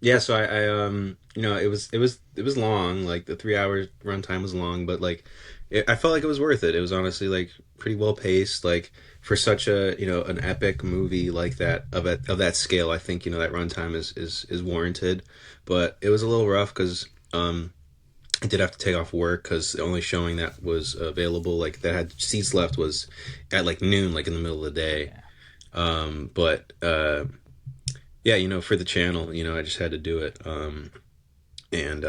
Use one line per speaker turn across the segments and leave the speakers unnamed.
Yeah, so it was long. Like the 3 hour runtime was long, but like I felt like it was worth it. It was honestly like pretty well paced. Like for such a an epic movie like that of that scale, I think that runtime is warranted. But it was a little rough because I did have to take off work because the only showing that was available, like that had seats left, was at like noon, like in the middle of the day.
Yeah,
But yeah, for the channel, I just had to do it. And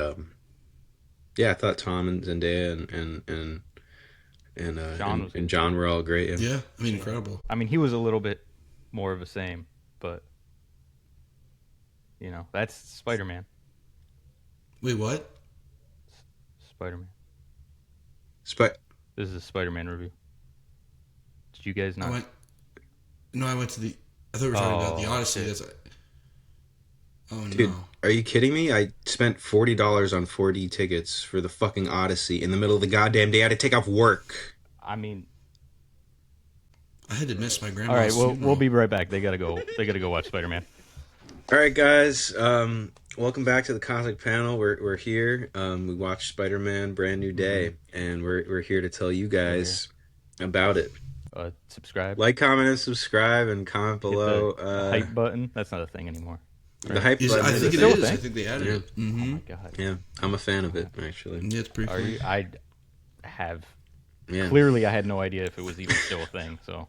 Yeah, I thought Tom and Zendaya
Sean was
and
good
John
too.
were all great. Yeah.
Yeah, I mean,
Yeah,
incredible.
I mean, he was a little bit more of the same, but that's Spider Man.
Wait, what?
Spider Man.
But
This is a Spider Man review. Did you guys
I
not?
went. No, I went to the. I thought we were talking about the
Oh
Odyssey.
shit!
That's. Oh
dude,
no.
are you kidding me? I spent $40 on 4D tickets for the fucking Odyssey in the middle of the goddamn day. I had to take off work.
I mean,
I had to miss my
all right.
grandma's
Well, we'll
funeral.
be right back. They gotta go. They gotta go watch Spider Man.
All right, guys. Welcome back to the Cosmic Panel. We're here. We watched Spider-Man: Brand New
Mm-hmm.
Day, and we're here to tell you
Still here.
guys about it.
Subscribe.
Like, comment, and subscribe, and comment
Hit the
below.
hype button. That's not a thing anymore,
The
right?
hype
Is
button
I
is a
think
It's
it
still a
thing.
is. I
thing.
think they added
Yeah,
it.
Oh
Mm-hmm.
my god.
yeah. I'm a fan of it, actually.
Yeah, it's pretty
Are
cool.
you? I have
Yeah.
clearly I had no idea if it was even still a thing. So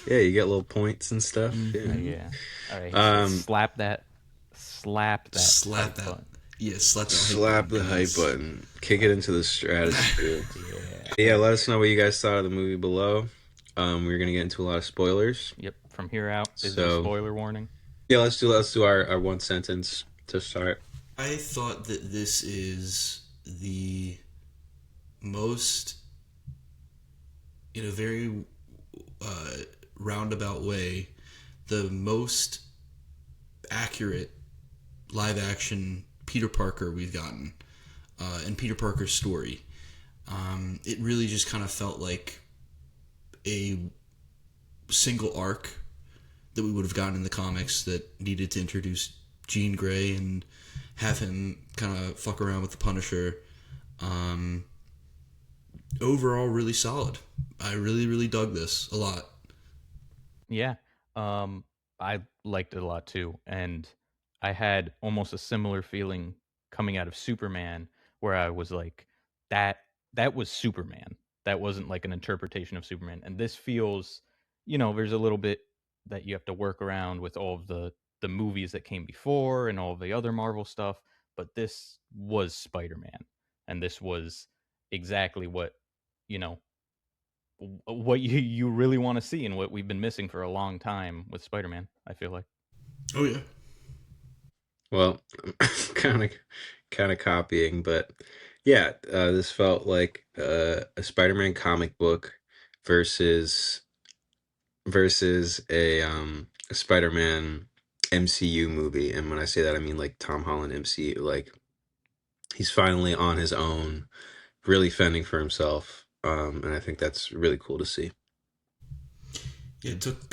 Yeah, you get little points and stuff. Yeah.
Mm-hmm.
yeah. All right.
Um,
Slap that
Slap
hype
that.
button.
Yeah, slap that hype
slap
button,
the hype
cause
button. Kick it into the stratosphere.
Yeah.
Yeah, let us know what you guys thought of the movie below. We're gonna get into a lot of spoilers.
Yep. From here out, this is a
So
spoiler warning.
yeah, let's do our one sentence to start.
I thought that this is the most, in a very uh, roundabout way, the most accurate live action Peter Parker we've gotten, and Peter Parker's story. It really just kind of felt like a single arc that we would have gotten in the comics that needed to introduce Jean Grey and have him kind of fuck around with the Punisher. Um, Overall, really solid. I really, really dug this a lot.
Yeah. Um, I liked it a lot too, and I had almost a similar feeling coming out of Superman, where I was like, that that was Superman. That wasn't like an interpretation of Superman, and this feels, there's a little bit that you have to work around with all of the movies that came before and all of the other Marvel stuff, but this was Spider-Man, and this was exactly you know what you really want to see and what we've been missing for a long time with Spider-Man, I feel like.
Oh yeah,
Well, kind of kind of copying, but yeah, this felt like a Spider-Man comic book versus a Spider-Man MCU movie. And when I say that, I mean like Tom Holland MCU. Like he's finally on his own, really fending for himself. And I think that's really cool to see.
yeah. It took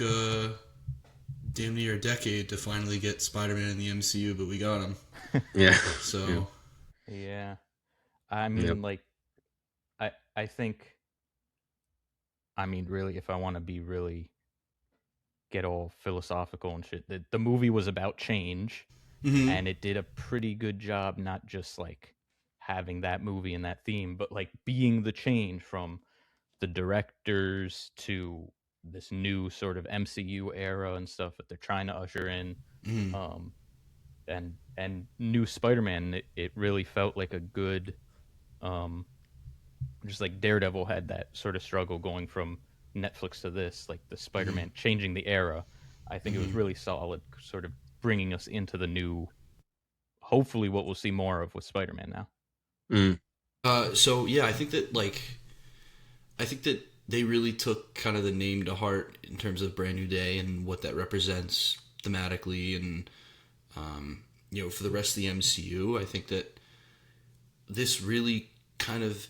damn near a decade to finally get Spider-Man in the MCU, but we got him.
Yeah. Yeah.
So
Yeah. I
Yep.
mean, like, I think, I mean, really, if I want to be really get all philosophical and shit, the movie was about change,
mm-hmm.
and it did a pretty good job, not just like having that movie and that theme, but like being the change from the directors to this new sort of MCU era and stuff that they're trying to usher in.
Mm-hmm.
Um, and new Spider-Man, it really felt like a good, um, just like Daredevil had that sort of struggle going from Netflix to this, like the
Mm-hmm.
Spider-Man changing the era. I think it was
Mm-hmm.
really solid, sort of bringing us into the new, hopefully what we'll see more of with Spider-Man now.
Mm.
So yeah, I think that they really took kind of the name to heart in terms of Brand New Day and what that represents thematically, and for the rest of the MCU. I think that this really kind of,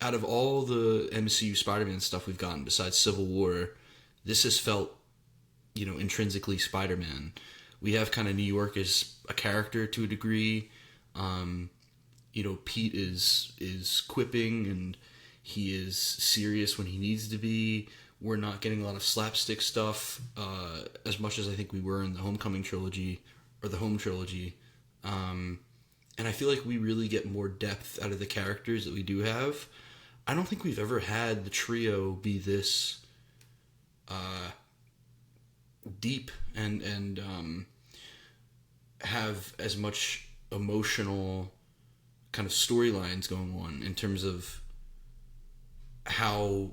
out of all the MCU Spider-Man stuff we've gotten besides Civil War, this has felt intrinsically Spider-Man, we have kind of New York as a character to a degree. Um, Pete is quipping and he is serious when he needs to be. We're not getting a lot of slapstick stuff as much as I think we were in the Homecoming trilogy or the Home trilogy. And I feel like we really get more depth out of the characters that we do have. I don't think we've ever had the trio be this deep and have as much emotional kind of storylines going on in terms of how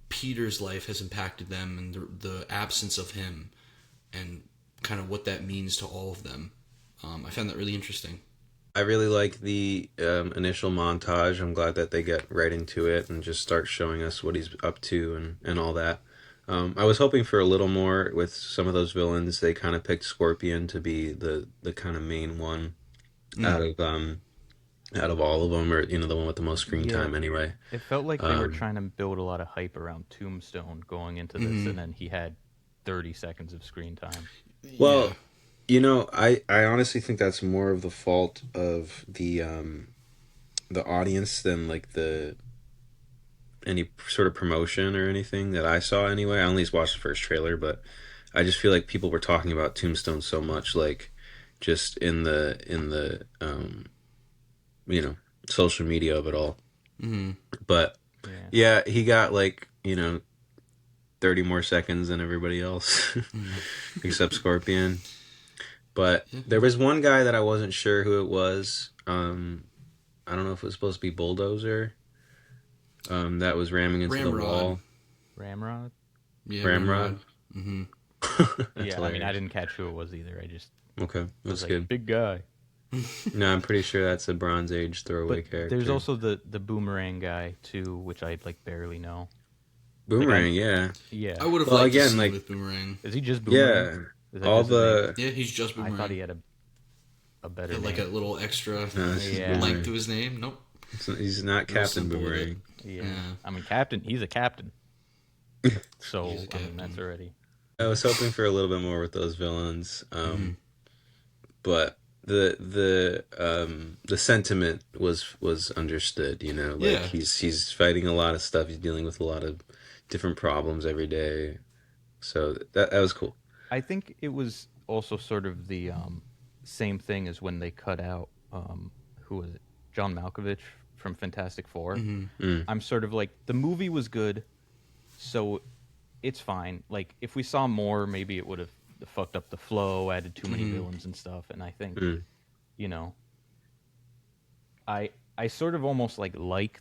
Peter's life has impacted them and the absence of him and kind of what that means to all of them. I found that really interesting.
I really like the initial montage. I'm glad that they get right into it and just start showing us what he's up to and all that. I was hoping for a little more with some of those villains. They kind of picked Scorpion to be the kind of main one out
Mm.
of out of all of them, or the one with the most screen
Yeah,
time anyway.
it felt like they were
Um,
trying to build a lot of hype around Tombstone going into this,
Mm-hmm.
and then he had 30 seconds of screen time.
Yeah.
well, I honestly think that's more of the fault of the audience than like the any sort of promotion or anything that I saw anyway. I only watched the first trailer, but I just feel like people were talking about Tombstone so much, like just in the you know social media of it all.
Mm-hmm.
But
Yeah.
yeah, he got like 30 more seconds than everybody else, except Scorpion. But there was one guy that I wasn't sure who it was. I don't know if it was supposed to be Bulldozer. That was ramming into the
Ramrod.
wall.
Ramrod?
Yeah,
Ramrod.
Ramrod. Mm-hmm.
That's
Yeah, I mean, I
hilarious.
didn't catch who it was either. I just
Okay,
was
that's
like,
good.
big guy.
No, I'm pretty sure that's a Bronze Age throwaway
But there's
character.
also the boomerang guy too, which I like barely know. Like I
Boomerang, yeah.
yeah.
I would have
Well,
liked to
again,
see
like,
with Boomerang.
Is he just boomerang?
yeah,
Is that
all
just his name?
the
Yeah, he's just
I thought
Boomerang.
he had a better
Had like a
name.
little extra
no, it's just
Yeah.
length to
Boomerang.
his name. Nope.
He's not
Real
Captain
simple with it.
Boomerang.
Yeah.
Yeah,
I mean, captain. He's a captain.
he's
So
a
I mean, that's
captain.
already.
I was hoping for a little bit more with those villains,
Mm-hmm.
but the sentiment was understood. Like
Yeah.
he's fighting a lot of stuff. He's dealing with a lot of different problems every day. So that was cool.
I think it was also sort of the same thing as when they cut out who was it? John Malkovich from Fantastic Four.
Mm-hmm.
Mm,
I'm sort of like the movie was good, so it's fine. Like if we saw more, maybe it would have fucked up the flow, added too many
Mm-hmm.
villains and stuff. And I think
mm,
you know, I sort of almost like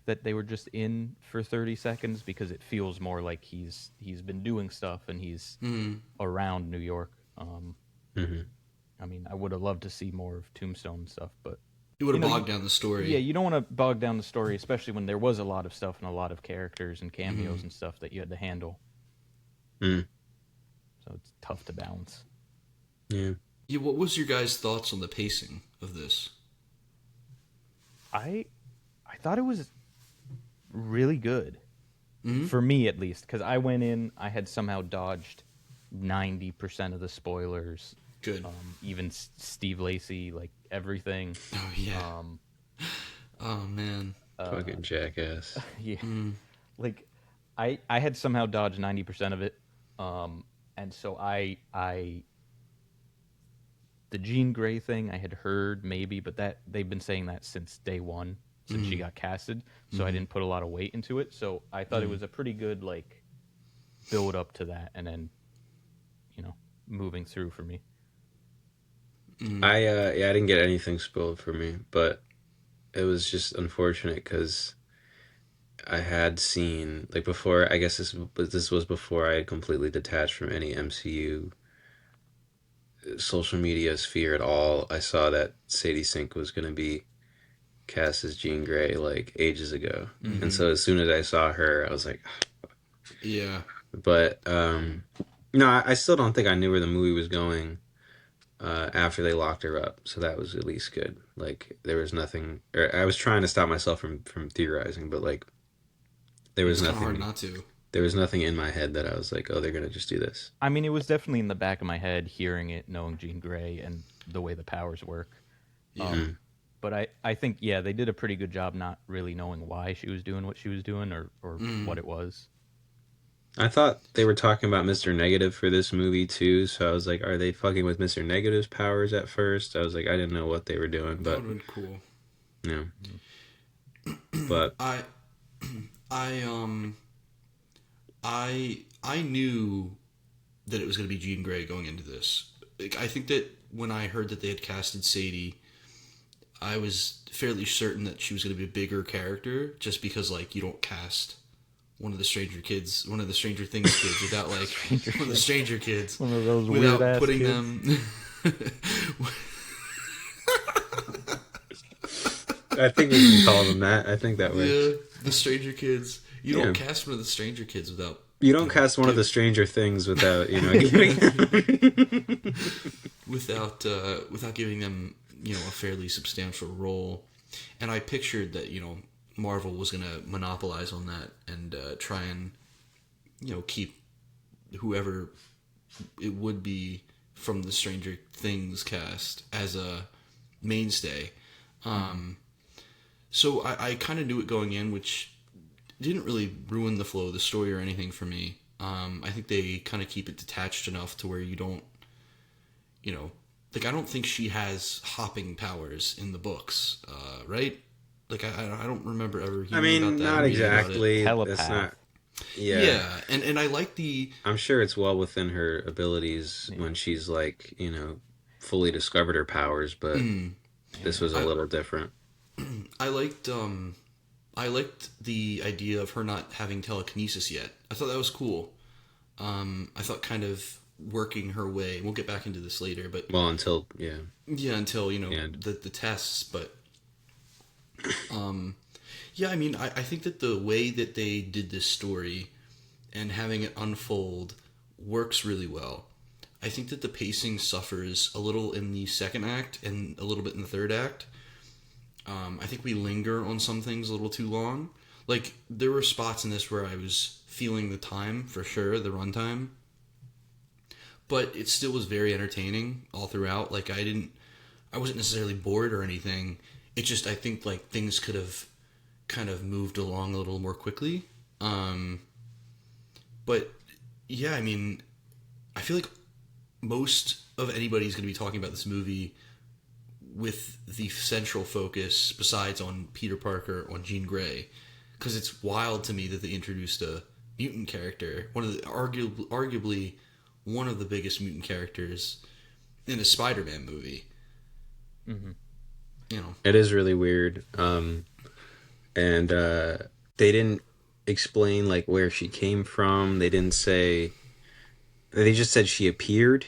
that they were just in for 30 seconds because it feels more like he's been doing stuff and he's
Mm-hmm.
around New York.
mm-hmm.
I mean, I would have loved to see more of Tombstone stuff, but
It would
you
have
know,
bogged down the story.
yeah, you don't want to bog down the story, especially when there was a lot of stuff and a lot of characters and cameos
Mm-hmm.
and stuff that you had to handle.
Mm,
So it's tough to balance.
yeah.
Yeah. What was your guys' thoughts on the pacing of this?
I I thought it was really good
Mm-hmm.
for me at least because I went in, I had somehow dodged 90% of the spoilers,
Good.
even Steve Lacy, like everything.
Oh yeah.
Um,
Oh man.
Fucking jackass.
yeah,
Mm.
like I had somehow dodged 90% of it, and so I the Jean Grey thing I had heard maybe, but that they've been saying that since day one, since she got casted. So I didn't put a lot of weight into it. So I thought it was a pretty good like build up to that, and then moving through for me.
Yeah, I didn't get anything spoiled for me, but it was just unfortunate because I had seen like before. I guess this was before I had completely detached from any MCU social media sphere at all. I saw that Sadie Sink was going to be cast as Jean Grey like ages ago, and
Mm-hmm.
so as soon as I saw her, I was like,
Yeah.
but no, I still don't think I knew where the movie was going after they locked her up. So that was at least good. Like there was nothing, or I was trying to stop myself from theorizing, but like there was
It's kind of hard
nothing.
not to.
There was nothing in my head that I was like, oh, they're gonna just do this.
I mean, it was definitely in the back of my head hearing it, knowing Jean Grey and the way the powers work.
Yeah.
Um,
Mm.
but I think yeah, they did a pretty good job not really knowing why she was doing what she was doing or what
Mm.
it was.
I thought they were talking about Mr. Negative for this movie too, so I was like, are they fucking with Mr. Negative's powers at first? I was like, I didn't know what they were doing,
That would
but
have been cool.
yeah. But
I I I knew that it was going to be Jean Grey going into this. Like, I think that when I heard that they had casted Sadie, I was fairly certain that she was going to be a bigger character, just because like you don't cast one of the Stranger Things kids without like one of the Stranger Kids
One of those weird
without
ass
putting
kids.
them.
I think we can call them that. I think that works.
Yeah, the Stranger Kids. You
Yeah.
don't cast one of the Stranger Kids without
You don't
you know,
cast one of the
give-
Stranger Things without, giving
without giving them a fairly substantial role. And I pictured that Marvel was going to monopolize on that and try and keep whoever it would be from the Stranger Things cast as a mainstay. So I kind of knew it going in, which didn't really ruin the flow of the story or anything for me. I think they kind of keep it detached enough to where you don't, like I don't think she has hopping powers in the books, right? Like I don't remember ever
I
hearing about
mean,
that.
not
or reading about it.
exactly.
Telepath.
That's not.
Yeah,
Yeah.
and I like the
I'm sure it's well within her abilities when she's like, fully discovered her powers, but this was a
I,
little different.
I liked the idea of her not having telekinesis yet. I thought that was cool. I thought kind of working her way. We'll get back into this later, but
Well, until, yeah.
yeah, until
Yeah.
the tests. But yeah, I mean, I think that the way that they did this story and having it unfold works really well. I think that the pacing suffers a little in the second act and a little bit in the third act. I think we linger on some things a little too long. Like, there were spots in this where I was feeling the time, for sure, the runtime. But it still was very entertaining all throughout. Like, I wasn't necessarily bored or anything. It just, I think, like, things could have kind of moved along a little more quickly. But, yeah, I mean, I feel like most of anybody's going to be talking about this movie with the central focus, besides on Peter Parker, on Jean Grey, because it's wild to me that they introduced a mutant character, one of the arguably one of the biggest mutant characters in a Spider-Man movie.
Mm-hmm.
It is really weird. And they didn't explain like where she came from. They didn't say. They just said she appeared,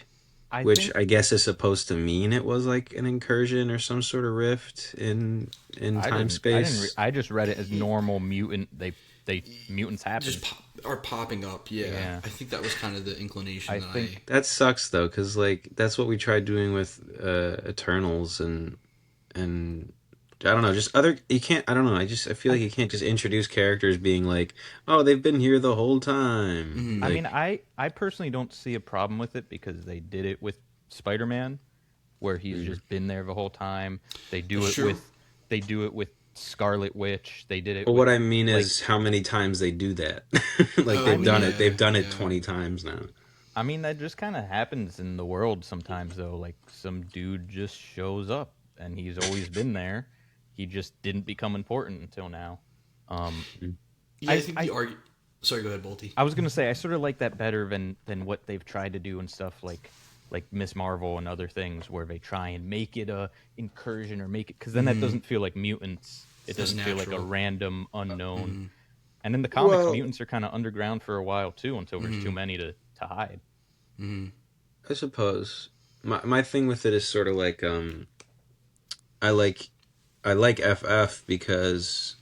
I
which
think
I guess is supposed to mean it was like an incursion or some sort of rift in
I
time
didn't. I didn't.
space.
I just read it as normal mutant. They mutants happen.
Just are popping up, yeah.
Yeah.
I think that was kind of the inclination
I
that
think-
That sucks though, because like that's what we tried doing with Eternals and I don't know, just other you can't. I don't know. I feel like you can't just introduce characters being like, oh, they've been here the whole time.
I
Like,
mean, I personally don't see a problem with it because they did it with Spider-Man, where he's just been there the whole time. They do it
Sure.
with Scarlet Witch. They did it.
but
with,
what I mean
like,
is how many times they do that. Like
Oh,
they've done
yeah,
it. They've done it
yeah.
20 times now.
I mean, that just kind of happens in the world sometimes, though. Like some dude just shows up, and he's always been there. He just didn't become important until now.
yeah, I think
I-
the argument. Sorry, go ahead, Bolty.
I was gonna say I sort of like that better than what they've tried to do and stuff like Miss Marvel and other things where they try and make it a incursion or make it because then that doesn't feel like mutants. It
That's
doesn't feel like a
natural.
random unknown. And in the comics,
Well-
mutants are kind of underground for a while too until there's too many to hide.
I suppose my thing with it is sort of like I like FF because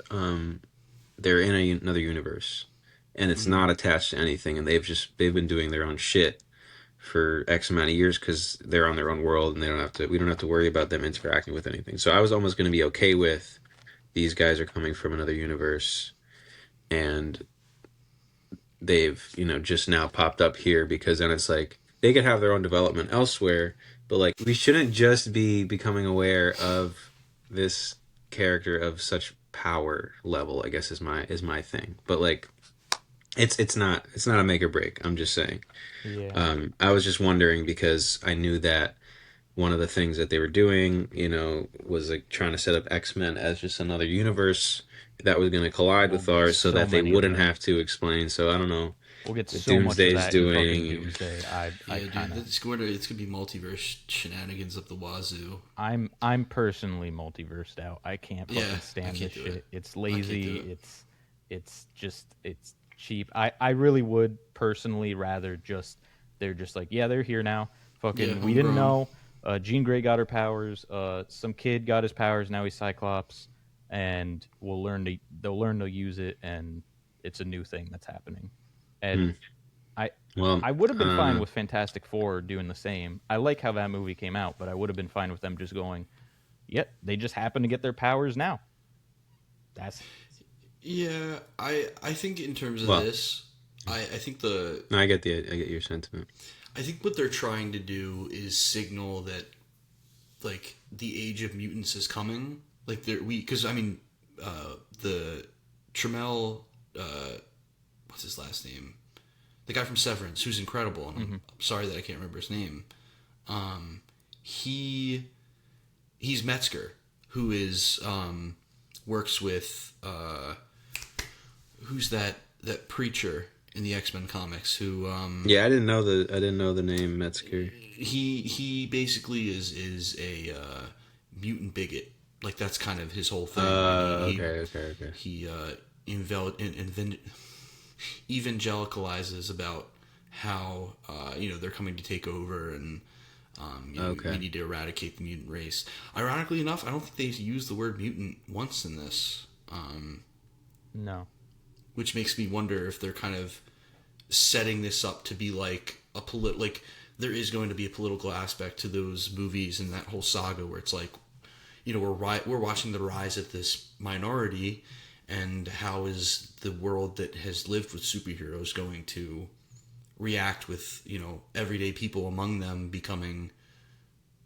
they're in another universe and it's not attached to anything and they've been doing their own shit for X amount of years because they're on their own world and we don't have to worry about them interacting with anything. So I was almost going to be okay with these guys are coming from another universe and they've, just now popped up here, because then it's like they could have their own development elsewhere, but like we shouldn't just be becoming aware of this character of such power level, I guess is my thing. But like it's not a make or break. I'm just saying.
Yeah.
I was just wondering because I knew that one of the things that they were doing, was like trying to set up X-Men as just another universe that was going to collide
We'll
with
get
ours so
so
that they
many of
wouldn't
them.
have to explain. So I don't know
We'll get
what
so much of
Doomsday's
that in fucking
doing.
Doomsday. I
Yeah,
kind
dude,
of
it's gonna be multiverse shenanigans up the wazoo.
I'm personally multiversed out. I can't
Yeah,
fucking
I
stand this
can't do it.
shit. It's
I can't
lazy.
do it.
It's just it's cheap. I really would personally rather just they're just like, yeah, they're here now.
Yeah,
Fucking we didn't
homegrown.
know. Jean Grey got her powers. Some kid got his powers. Now he's Cyclops, and they'll learn to use it, and it's a new thing that's happening.
Hmm.
And I
Well,
I would have
I
been
don't
fine
know.
with Fantastic Four doing the same. I like how that movie came out, but I would have been fine with them just going, "Yep, they just happen to get their powers now." That's
Yeah, I think in terms of
Well,
this, I think the
no, I get your sentiment.
I think what they're trying to do is signal that like the age of mutants is coming. Like we because I mean the Tremel what's his last name? The guy from Severance, who's incredible, and
mm-hmm,
I'm sorry that I can't remember his name. He he's Metzger, who is works with who's that preacher in the X Men comics who
Yeah, I didn't know the name Metzger.
he basically is a mutant bigot. Like that's kind of his whole thing, and
Okay, okay, okay.
he evangelicalizes about how they're coming to take over and we
Okay.
need to eradicate the mutant race. Ironically enough, I don't think they use the word mutant once in this,
no,
which makes me wonder if they're kind of setting this up to be like like there is going to be a political aspect to those movies and that whole saga where it's like we're watching the rise of this minority, and how is the world that has lived with superheroes going to react with everyday people among them becoming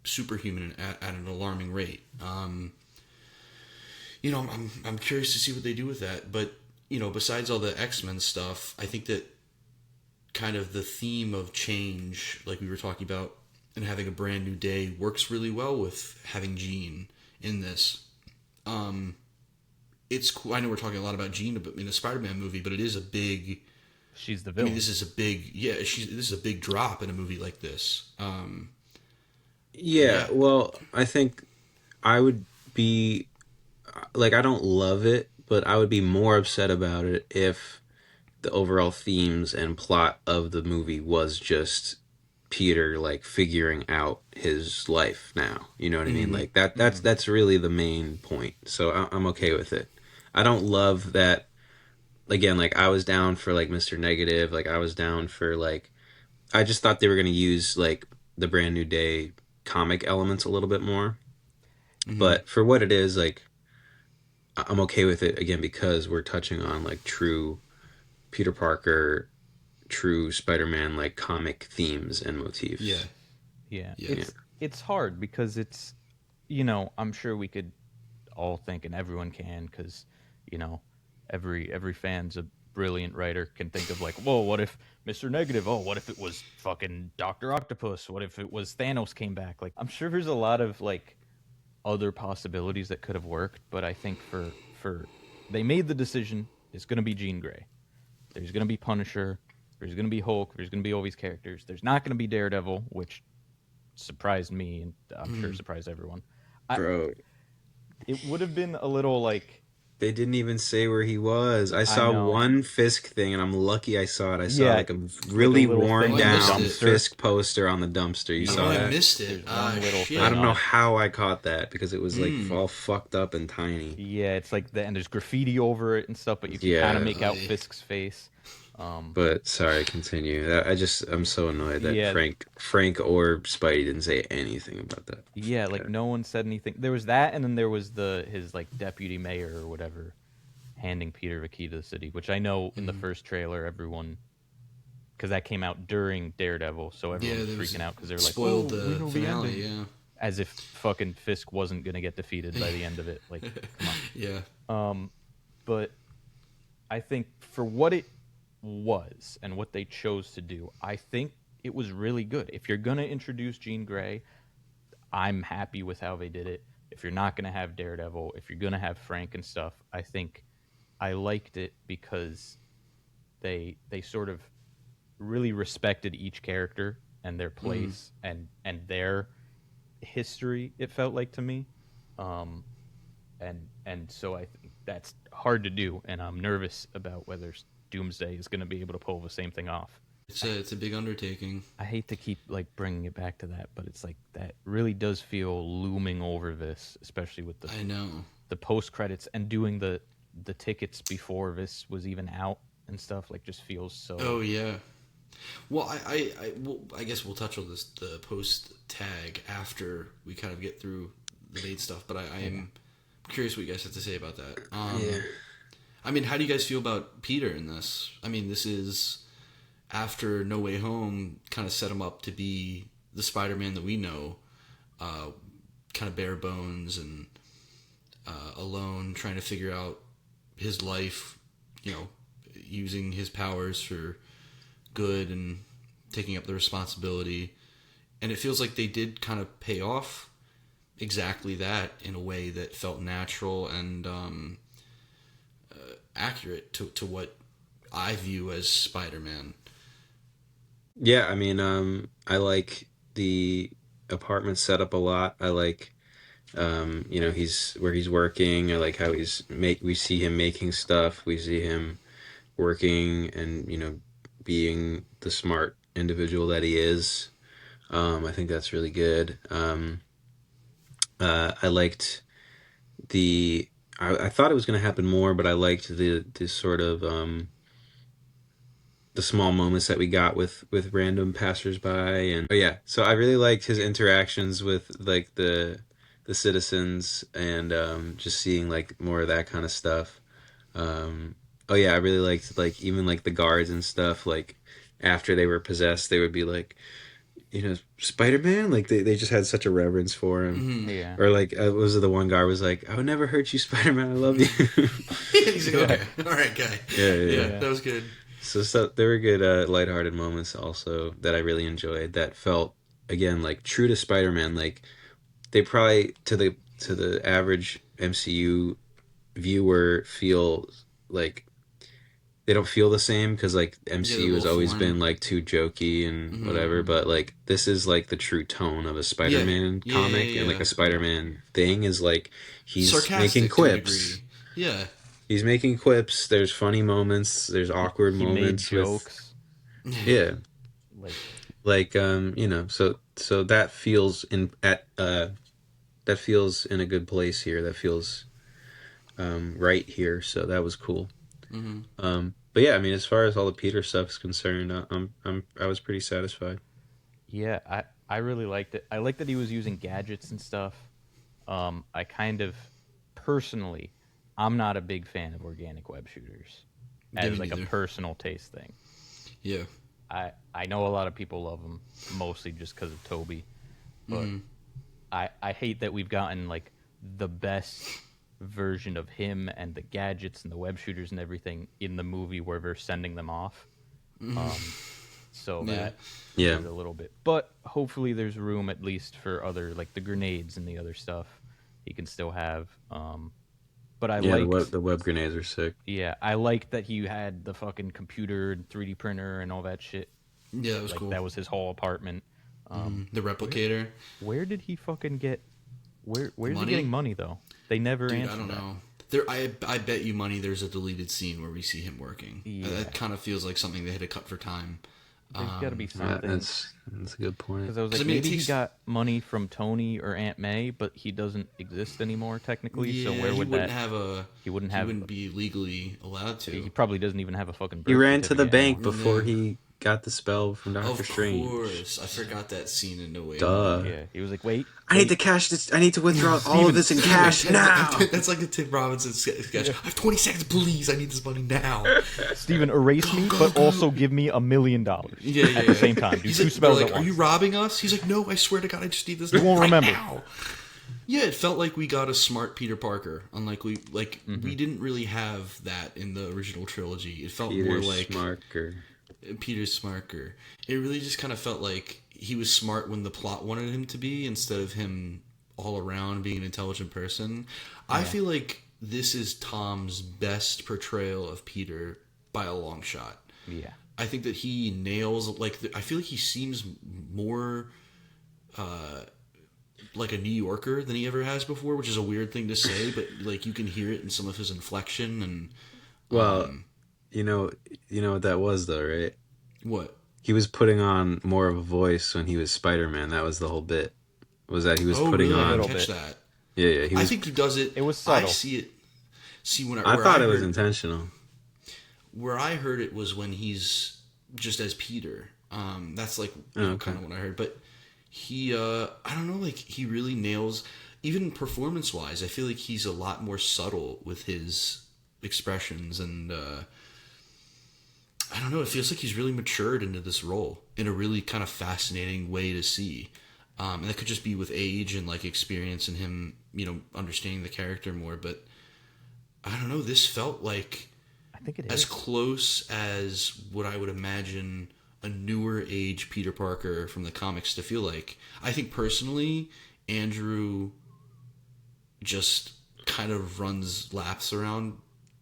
superhuman at an alarming rate. I'm curious to see what they do with that. But besides all the X-Men stuff, I think that kind of the theme of change, like we were talking about, and having a brand new day works really well with having Jean in this. It's cool. I know we're talking a lot about Jean in a Spider-Man movie, but it is a big.
she's the
I mean,
villain.
this is a big. Yeah, this is a big drop in a movie like this.
Yeah,
Yeah.
well, I think I would be like, I don't love it, but I would be more upset about it if the overall themes and plot of the movie was just Peter like figuring out his life now. You know what I mean?
Mm-hmm.
Like that that's
Mm-hmm.
that's really the main point. So I'm okay with it. I don't love that. Again, like I was down for like Mr. Negative, like I was down for like I just thought they were going to use like the Brand New Day comic elements a little bit more.
Mm-hmm.
But for what it is, like I'm okay with it again because we're touching on like true Peter Parker, true Spider-Man like comic themes and
Yeah.
motifs.
Yeah,
Yeah.
Yeah.
it's hard because it's I'm sure we could all think, and everyone can, because you know every fan's a brilliant writer, can think of like, whoa, what if Mr. Negative? Oh, what if it was fucking Doctor Octopus? What if it was Thanos came back? Like, I'm sure there's a lot of like other possibilities that could have worked, but I think for they made the decision. It's going to be Jean Grey. There's going to be Punisher. There's going to be Hulk. There's going to be all these characters. There's not going to be Daredevil, which surprised me, and I'm sure
Mm-hmm.
surprised everyone. I
Bro,
It would have been a little like,
they didn't even say where he was. I
I
saw
know,
one Fisk thing and I'm lucky I saw it. I saw
yeah,
like a
like a
really
little
worn
Oh,
thing
I
in the
missed
down
it.
dumpster.
Fisk poster on the dumpster. You
Oh,
saw
I
Yeah,
that?
missed it.
there's
Ah,
one little
I
thing
shit.
don't know
on it.
how I caught that because it was like
Hmm.
all fucked up and tiny.
Yeah, it's like and there's graffiti over it and stuff, but you can kind of
Yeah,
make out
I,
Fisk's face. Um,
but sorry, continue. I'm so annoyed that
yeah,
Frank or Spidey didn't say anything about that.
yeah, like
Okay.
no one said anything. There was that, and then there was his like deputy mayor or whatever handing Peter the key to the city, which I know in the
mm,
first trailer everyone because that came out during Daredevil, so everyone
Yeah,
was
there was
freaking out because they were like,
spoiled
"Oh, we
the
know the
finale.
ending,"
Yeah,
as if fucking Fisk wasn't gonna get defeated by the end of it. Like, come
yeah.
on. But I think for what it was and what they chose to do, I think it was really good. If you're gonna introduce Jean Grey, I'm happy with how they did it. If you're not gonna have Daredevil, if you're gonna have Frank and stuff, I think I liked it because they sort of really respected each character and their
Mm.
place and their history. It felt like to me, um, and so I think that's hard to do, and I'm nervous about whether Doomsday is going to be able to pull the same thing off.
It's a big undertaking.
I hate to keep like bringing it back to that, but it's like that really does feel looming over this, especially with
I know.
the post credits and doing the tickets before this was even out and stuff. Like, just feels
Oh
so.
yeah. Well, I guess we'll touch on this the post tag after we kind of get through the main stuff. But I am curious what you guys have to say about that.
Yeah.
I mean, how do you guys feel about Peter in this? I mean, this is after No Way Home kind of set him up to be the Spider-Man that we know, kind of bare bones and alone, trying to figure out his life, using his powers for good and taking up the responsibility. And it feels like they did kind of pay off exactly that in a way that felt natural and accurate to what I view as Spider-Man.
Yeah, I mean, I like the apartment setup a lot. I like, he's where he's working. I like how we see him making stuff. We see him working and, being the smart individual that he is. I think that's really good. I liked the, I thought it was going to happen more, but I liked the sort of, the small moments that we got with random passersby. And oh yeah, so I really liked his interactions with like the citizens, and just seeing like more of that kind of stuff. um oh yeah, I really liked like even like the guards and stuff, like after they were possessed they would be like, Spider-Man, like they just had such a reverence for him.
Mm-hmm.
Yeah.
Or like, was it the one guy was like, I would never hurt you, Spider-Man, I love you.
He's like,
Yeah.
okay, all right, guy.
Yeah, yeah,
Yeah,
yeah.
Yeah.
that was good.
So there were good lighthearted moments also that I really enjoyed, that felt again like true to Spider-Man. Like they probably to the average MCU viewer feel like they don't feel the same, because like
Yeah, they're a
MCU has
little
always
foreign.
been like too jokey and
Mm-hmm.
whatever, but like this is like the true tone of a
Yeah,
Spider-Man
yeah,
comic,
yeah,
and like
yeah.
a Spider-Man thing is like he's making
Sarcastic to a
quips.
degree. Yeah.
He's making quips. There's funny moments. There's awkward
He made
moments with,
jokes
yeah,
like,
like so that feels that feels in a good place here. That feels right here. So that was cool.
Mm-hmm.
But yeah, I mean, as far as all the Peter stuff is concerned, I was pretty satisfied.
yeah, I really liked it. I liked that he was using gadgets and stuff. I kind of personally, I'm not a big fan of organic web shooters
Yeah, me
as like a
neither.
personal taste thing.
Yeah.
I know a lot of people love them mostly just because of Toby, but
Mm-hmm.
I hate that we've gotten like the best version of him and the gadgets and the web shooters and everything in the movie where they're sending them off. So
Yeah.
that
Yeah,
is a little bit, but hopefully there's room at least for other, like the grenades and the other stuff he can still have. But I
yeah.
liked,
The web grenades are sick.
yeah, I liked that he had the fucking computer and 3D printer and all that shit.
Yeah, that was
Like
cool.
that was his whole apartment.
The replicator.
Where did he fucking get? Where's he
Money?
getting money though? They never
Dude,
answered
I don't
that.
know. I bet you money there's a deleted scene where we see him working.
Yeah.
That kind of feels like something they had to cut for time.
There's got to be
Yeah,
something.
that's a good point.
Because I was
'Cause,
like,
I mean, it
maybe
takes-
he got money from Tony or Aunt May, but he doesn't exist anymore technically.
Yeah,
so where
he
would
wouldn't
that?
have a.
He wouldn't
He
have.
wouldn't be legally allowed to.
He probably doesn't even have a fucking.
He
birth
ran to the
certificate
bank
anymore.
before
Yeah.
he got the spell from Doctor
Of
Strange.
course, I forgot that scene in No Way
Duh.
Home.
Yeah, he was like, wait,
I need to cash this. I need to withdraw all of
Steven,
this in cash now.
That's like the Tim Robinson sketch. I have 20 seconds, please. I need this money now.
Steven, erase me, but also give me $1 million
Yeah,
at the same time. Do
He's
two
like,
spells
they're like,
at
"Are you
once.
robbing us?" He's like, "No, I swear to God, I just need this.
You won't
right
remember.
now." Yeah, it felt like we got a smart Peter Parker. Unlike we didn't really have that in the original trilogy. It felt
Peter
more like
Smarker.
Peter Smarker. It really just kind of felt like he was smart when the plot wanted him to be, instead of him all around being an intelligent person. I feel like this is Tom's best portrayal of Peter by a long shot.
Yeah.
I think that he nails, like, I feel like he seems more like a New Yorker than he ever has before, which is a weird thing to say, but like you can hear it in some of his inflection and
Well, you know what that was though, right?
what.
He was putting on more of a voice when he was Spider-Man. That was the whole bit. Was that he was
Oh,
putting
really? I
on?
didn't catch
bit.
that.
Yeah. He
I
was.
think he does it.
It was
I
subtle.
see it. See when
I
where
thought it was
heard-
intentional.
Where I heard it was when he's just as Peter. That's like
okay.
kind of what I heard. But he, I don't know, like he really nails, even performance wise. I feel like he's a lot more subtle with his expressions, and I don't know. It feels like he's really matured into this role in a really kind of fascinating way to see. And that could just be with age and like experience and him, understanding the character more. But I don't know. This felt like
I think it
as
is.
close as what I would imagine a newer age Peter Parker from the comics to feel like. I think personally, Andrew just kind of runs laps around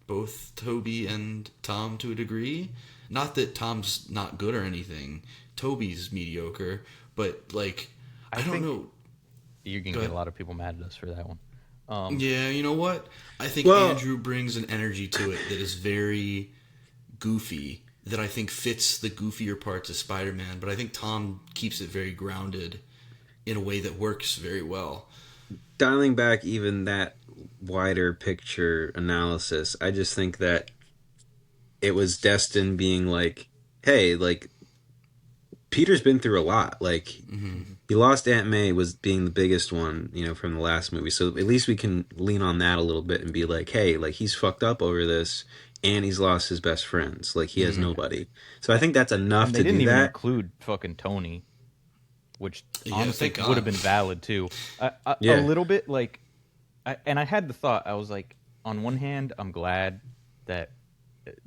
both Toby and Tom to a degree. Not that Tom's not good or anything. Toby's mediocre, but like I don't
think
know.
You're going to get a lot of people mad at us for that one.
Yeah, you know what? I think
Well-
Andrew brings an energy to it that is very goofy, that I think fits the goofier parts of Spider-Man, but I think Tom keeps it very grounded in a way that works very well.
Dialing back even that wider picture analysis, I just think that it was destined being like, hey, like Peter's been through a lot. Like he lost Aunt May was being the biggest one, from the last movie. So at least we can lean on that a little bit and be like, hey, like he's fucked up over this and he's lost his best friends. Like he has nobody. So I think that's enough
And they
to
didn't
do
even
that.
include fucking Tony, which
Yeah,
honestly
thank God.
would have been valid too.
Yeah.
A little bit like, and I had the thought, I was like, on one hand, I'm glad that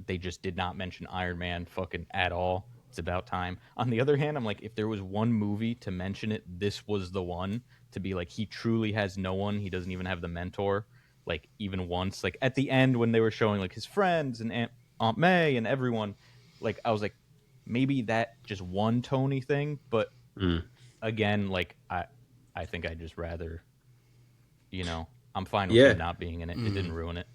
they just did not mention Iron Man fucking at all. It's about time. On the other hand, I'm like, if there was one movie to mention it, this was the one to be like, he truly has no one. He doesn't even have the mentor, like even once. Like at the end when they were showing like his friends and Aunt May and everyone, like I was like, maybe that just one Tony thing. But again, like I think I'd just rather, I'm fine with him not being in it. It didn't ruin it.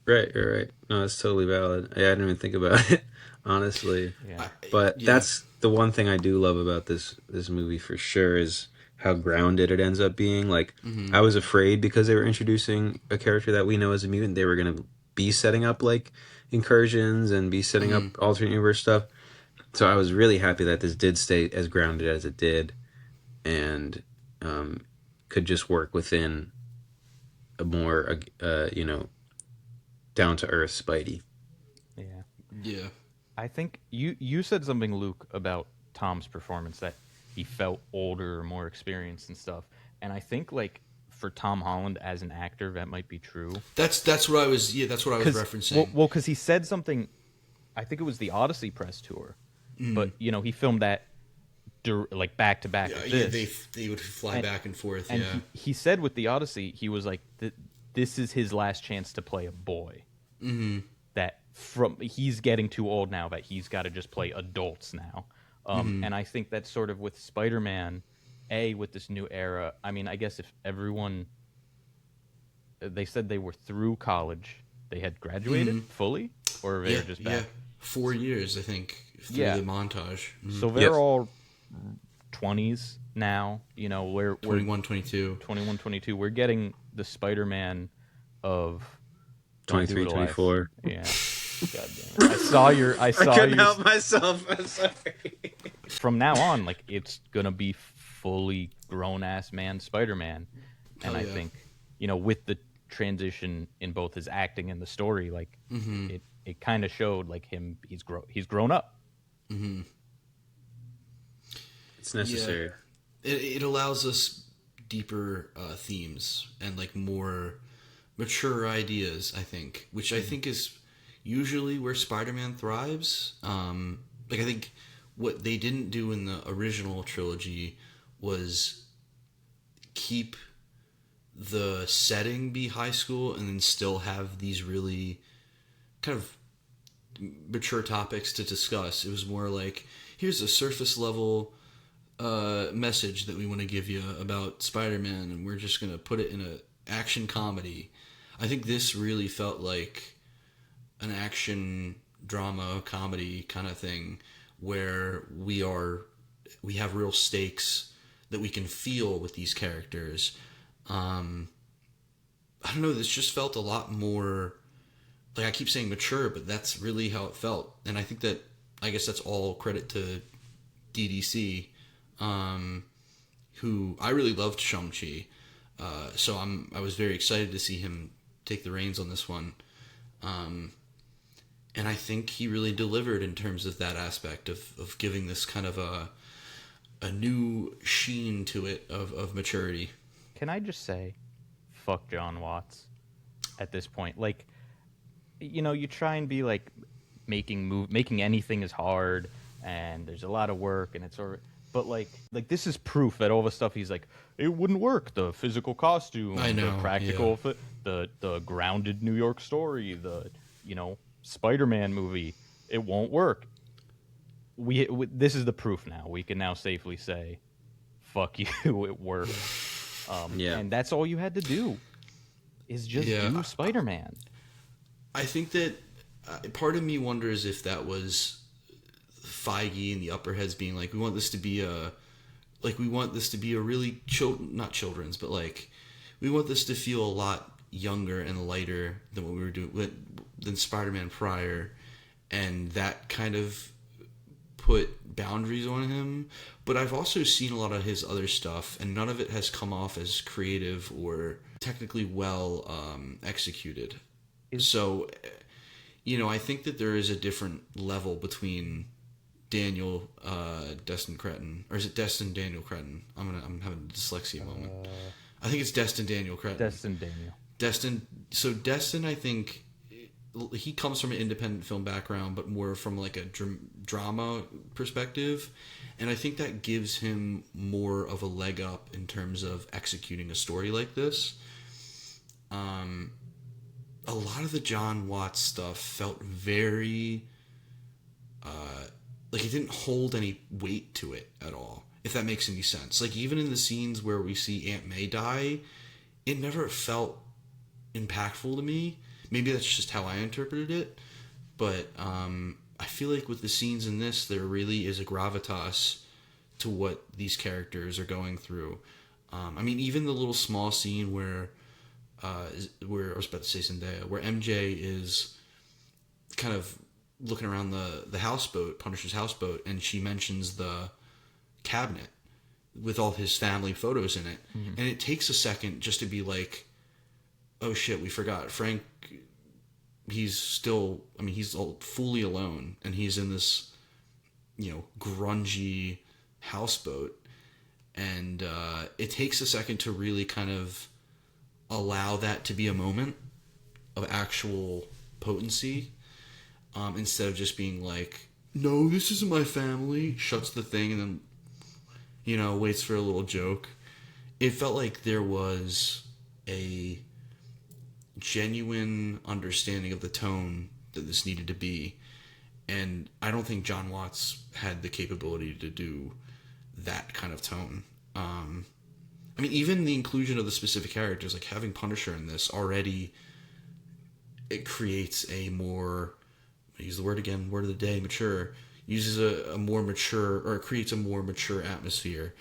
Right, you're right. No, it's totally valid. I didn't even think about it, honestly.
Yeah.
But that's the one thing I do love about this movie for sure is how grounded it ends up being. Like I was afraid because they were introducing a character that we know as a mutant, they were going to be setting up like incursions and be setting up alternate universe stuff. So I was really happy that this did stay as grounded as it did, and could just work within a more down to earth Spidey.
Yeah.
Yeah.
I think you said something, Luke, about Tom's performance, that he felt older or more experienced and stuff. And I think like for Tom Holland as an actor, that might be true.
That's what I was referencing.
Well, because he said something. I think it was the Odyssey press tour, but he filmed that like back to back.
Yeah, they would fly back and forth.
And
yeah.
he said with the Odyssey, he was like, this is his last chance to play a boy. Mm-hmm. That he's getting too old now, that he's got to just play adults now. And I think that's sort of with Spider-Man, with this new era. I mean, I guess if everyone, they said they were through college, they had graduated fully, or they were just back.
4 years, I think, through the montage.
So they're all 20s now. We're
21, 22.
21, 22. We're getting the Spider-Man of
23, 24.
Yeah. God damn it. I
I
saw
couldn't
your
help myself. I'm sorry.
from now on, like it's gonna be fully grown ass man Spider-Man, and
Hell
I
yeah.
think with the transition in both his acting and the story, like it kind of showed like he's grown up.
It's
Yeah.
necessary.
It allows us deeper themes and like more mature ideas, I think, which I think is usually where Spider-Man thrives. Like I think what they didn't do in the original trilogy was keep the setting be high school and then still have these really kind of mature topics to discuss. It was more like, here's a surface level message that we want to give you about Spider-Man, and we're just gonna put it in a action comedy. I think this really felt like an action drama comedy kind of thing, where we have real stakes that we can feel with these characters. I don't know. This just felt a lot more like, I keep saying mature, but that's really how it felt, and I think that, I guess that's all credit to DDC, who I really loved Shang-Chi. So I was very excited to see him take the reins on this one. And I think he really delivered in terms of that aspect of giving this kind of a new sheen to it of maturity.
Can I just say, fuck John Watts at this point? Like, you try and be like making anything is hard, and there's a lot of work, and it's sort of, but like this is proof that all the stuff he's like, it wouldn't work. The physical
I
costume, the
know, yeah.
practical, the grounded New York story, the Spider-Man movie, it won't work. This is the proof now. We can now safely say, fuck you, it worked.
Yeah.
And that's all you had to do is just
Yeah,
do Spider-Man.
I think that part of me wonders if that was Feige and the upper heads being like, we want this to be a really not children's, but like, we want this to feel a lot younger and lighter than what we were doing than Spider-Man prior, and that kind of put boundaries on him. But I've also seen a lot of his other stuff, and none of it has come off as creative or technically well executed. So, I think that there is a different level between Daniel Destin Cretton, or is it Destin Daniel Cretton? I'm having a dyslexia moment. I think it's Destin Daniel Cretton.
Destin Daniel.
Destin, I think he comes from an independent film background, but more from like a drama perspective, and I think that gives him more of a leg up in terms of executing a story like this. A lot of the John Watts stuff felt very like it didn't hold any weight to it at all, if that makes any sense. Like, even in the scenes where we see Aunt May die, it never felt impactful to me. Maybe that's just how I interpreted it, but I feel like with the scenes in this, there really is a gravitas to what these characters are going through. I mean, even the little small scene where I was about to say Zendaya, where MJ is kind of looking around the houseboat, Punisher's houseboat, and she mentions the cabinet with all his family photos in it. Mm-hmm. And it takes a second just to be like, oh shit, we forgot. Frank, he's fully alone, and he's in this, grungy houseboat. And it takes a second to really kind of allow that to be a moment of actual potency, instead of just being like, no, this isn't my family, shuts the thing, and then, waits for a little joke. It felt like there was a genuine understanding of the tone that this needed to be, and I don't think John Watts had the capability to do that kind of tone. I mean, even the inclusion of the specific characters, like having Punisher in this already, it creates a more, I use the word again, word of the day, mature, uses a more mature, or it creates a more mature atmosphere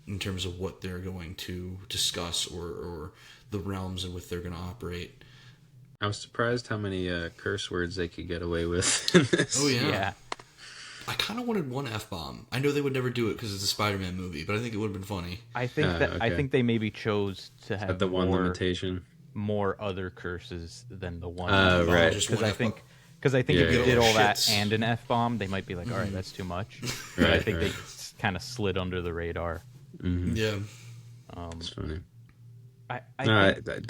in terms of what they're going to discuss, or the realms in which they're going to operate.
I was surprised how many curse words they could get away with in
Oh
this.
yeah.
Yeah,
I kind of wanted one F-bomb. I know they would never do it because it's a Spider-Man movie, but I think it would have been funny.
I
Okay.
think they maybe chose to
Is that
have
the one limitation?
more other curses than the one
Oh,
F
Oh,
bomb
right.
just
because
one
I
F-bomb.
think if
Yeah,
you
Get all
did
our
all that
shits.
and an F bomb, they might be like, all right, that's too much. But I
right,
think they
right.
kind of slid under the radar.
Mm-hmm.
Yeah.
It's
Um,
funny.
I
No,
think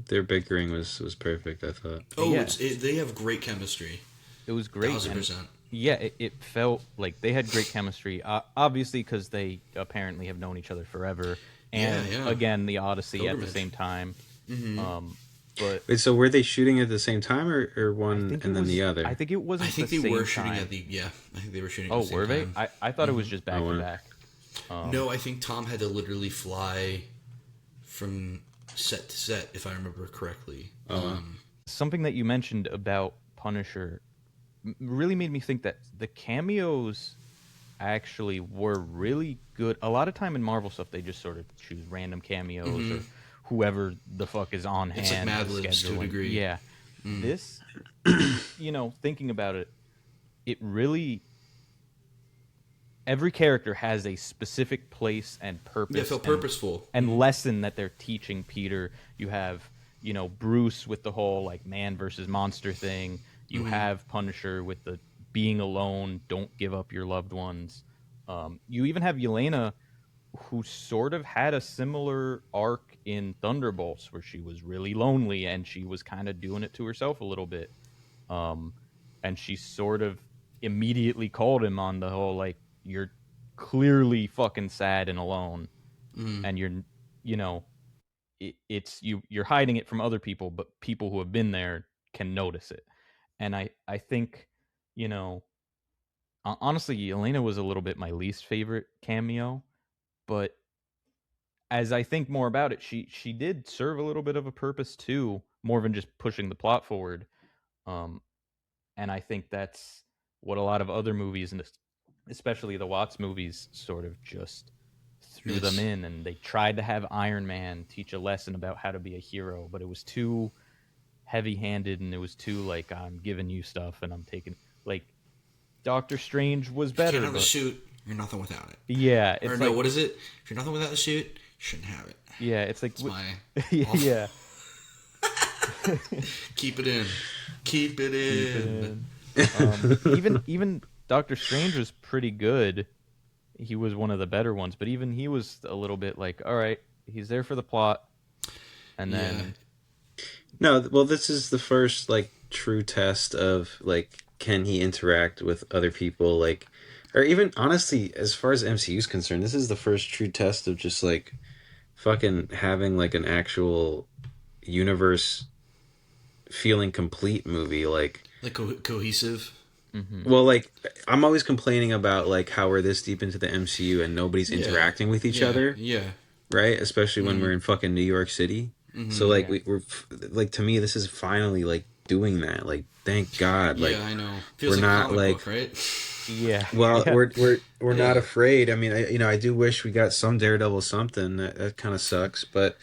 their bickering was perfect. I thought.
Oh,
yeah,
they have great chemistry.
it was great,
Thousand
and
percent.
yeah, it felt like they had great chemistry. Obviously, because they apparently have known each other forever,
Yeah,
and
yeah.
again, the Odyssey at the
Pilgrimage.
same time. Um, but
Wait, so were they shooting at the same time, or one and then the
I
other?
think it
I
wasn't the
think they were
same
shooting
time.
at the yeah. I think they were shooting at
Oh,
the same
were they?
time.
I thought it was just
Oh,
back to
wow.
back.
No, I think Tom had to literally fly from set to set, if I remember correctly.
Oh, wow.
Something that you mentioned about Punisher really made me think that the cameos actually were really good. A lot of time in Marvel stuff, they just sort of choose random cameos or whoever the fuck is on
It's like
hand.
Mad
the
Libs to a
scheduling.
degree.
Yeah, this, thinking about it, it really every character has a specific place and purpose.
Yeah, it felt purposeful.
And lesson that they're teaching Peter. You have, Bruce with the whole like man versus monster thing. You have Punisher with the being alone, don't give up your loved ones. You even have Yelena, who sort of had a similar arc in Thunderbolts, where she was really lonely and she was kind of doing it to herself a little bit. Um, and she sort of immediately called him on the whole like, you're clearly fucking sad and alone, and you know, it's you're hiding it from other people, but people who have been there can notice it. And I think, you know, honestly, Elena was a little bit my least favorite cameo, but as I think more about it, she did serve a little bit of a purpose too, more than just pushing the plot forward. Um, and I think that's what a lot of other movies, and especially the Watts movies, sort of just threw them
Yes.
in, and they tried to have Iron Man teach a lesson about how to be a hero, but it was too heavy-handed, and it was too like, I'm giving you stuff and I'm taking, like, Doctor Strange was
If you
better,
can't have the
but
suit, you're nothing without it.
yeah,
Or
it's
no,
like,
what is it? If you're nothing without the suit, you shouldn't have it.
yeah, it's like,
It's my
yeah,
keep it in. Keep it in.
even Doctor Strange was pretty good. He was one of the better ones, but even he was a little bit like, all right, he's there for the plot, and
Yeah.
then
No, well, this is the first like true test of like can he interact with other people, like, or even honestly, as far as MCU is concerned, this is the first true test of just like fucking having like an actual universe feeling complete movie. Like,
Like cohesive.
well, like I'm always complaining about like how we're this deep into the MCU and nobody's
Yeah.
interacting with each
Yeah,
other,
Yeah.
right? Especially when we're in fucking New York City. So like
Yeah.
we're like, to me this is finally like doing that. Like, thank God. Like,
Yeah, I know. Feels
we're
like a
not
comic
like,
book, right?
yeah,
well,
yeah,
we're not
Yeah.
afraid. I mean, I do wish we got some Daredevil something. That kind of sucks, but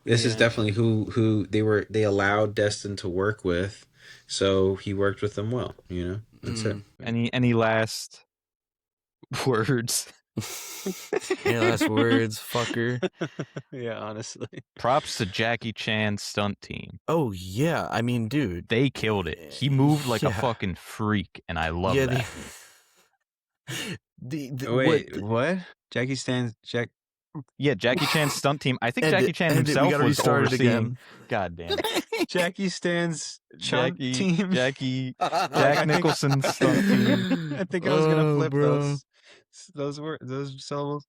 this is
yeah.
definitely who they allowed Destin to work with, so he worked with them well. That's it.
Any last words?
Any last words, fucker?
Yeah, honestly.
Props to Jackie Chan's stunt team.
Oh yeah, I mean, dude.
They killed it. He moved like a
Yeah.
fucking freak, and I love
Yeah,
that.
Wait, what? Jackie Stan's Jack.
Yeah, Jackie Chan's stunt team. I think
And
Jackie
it-
Chan
and it- we
himself
gotta
was
restart it
overseeing.
again.
God damn.
Jackie Stan's chunt team.
Jack Nicholson's stunt team.
I think I was gonna
Oh,
flip
bro.
those syllables.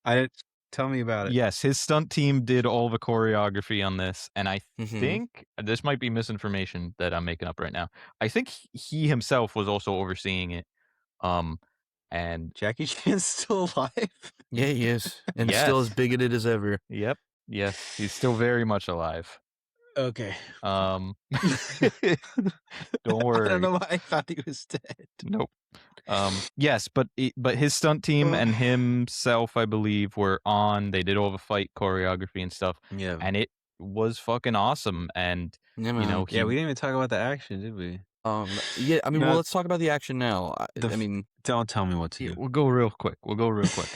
I Tell me about it.
Yes, his stunt team did all the choreography on this, and I
Mhm.
think this might be misinformation that I'm making up right now. I think he himself was also overseeing it. And
Jackie Chan's still alive.
Yeah, he is, and
Yes.
still as bigoted as ever.
yep, yes, he's still very much alive.
Okay.
Don't
I
worry.
don't know why I thought he was dead.
Nope. Yes, but his stunt team
Oh.
and himself, I believe, were on. They did all the fight choreography and stuff,
Yeah.
and it was fucking awesome, and
Yeah,
you know
man.
Yeah,
he
we didn't even talk about the action, did we?
Yeah, I mean, well,
No,
let's talk about the action now.
the
I
f-
mean,
don't tell me what to
yeah,
do.
we'll go real quick. We'll go real quick.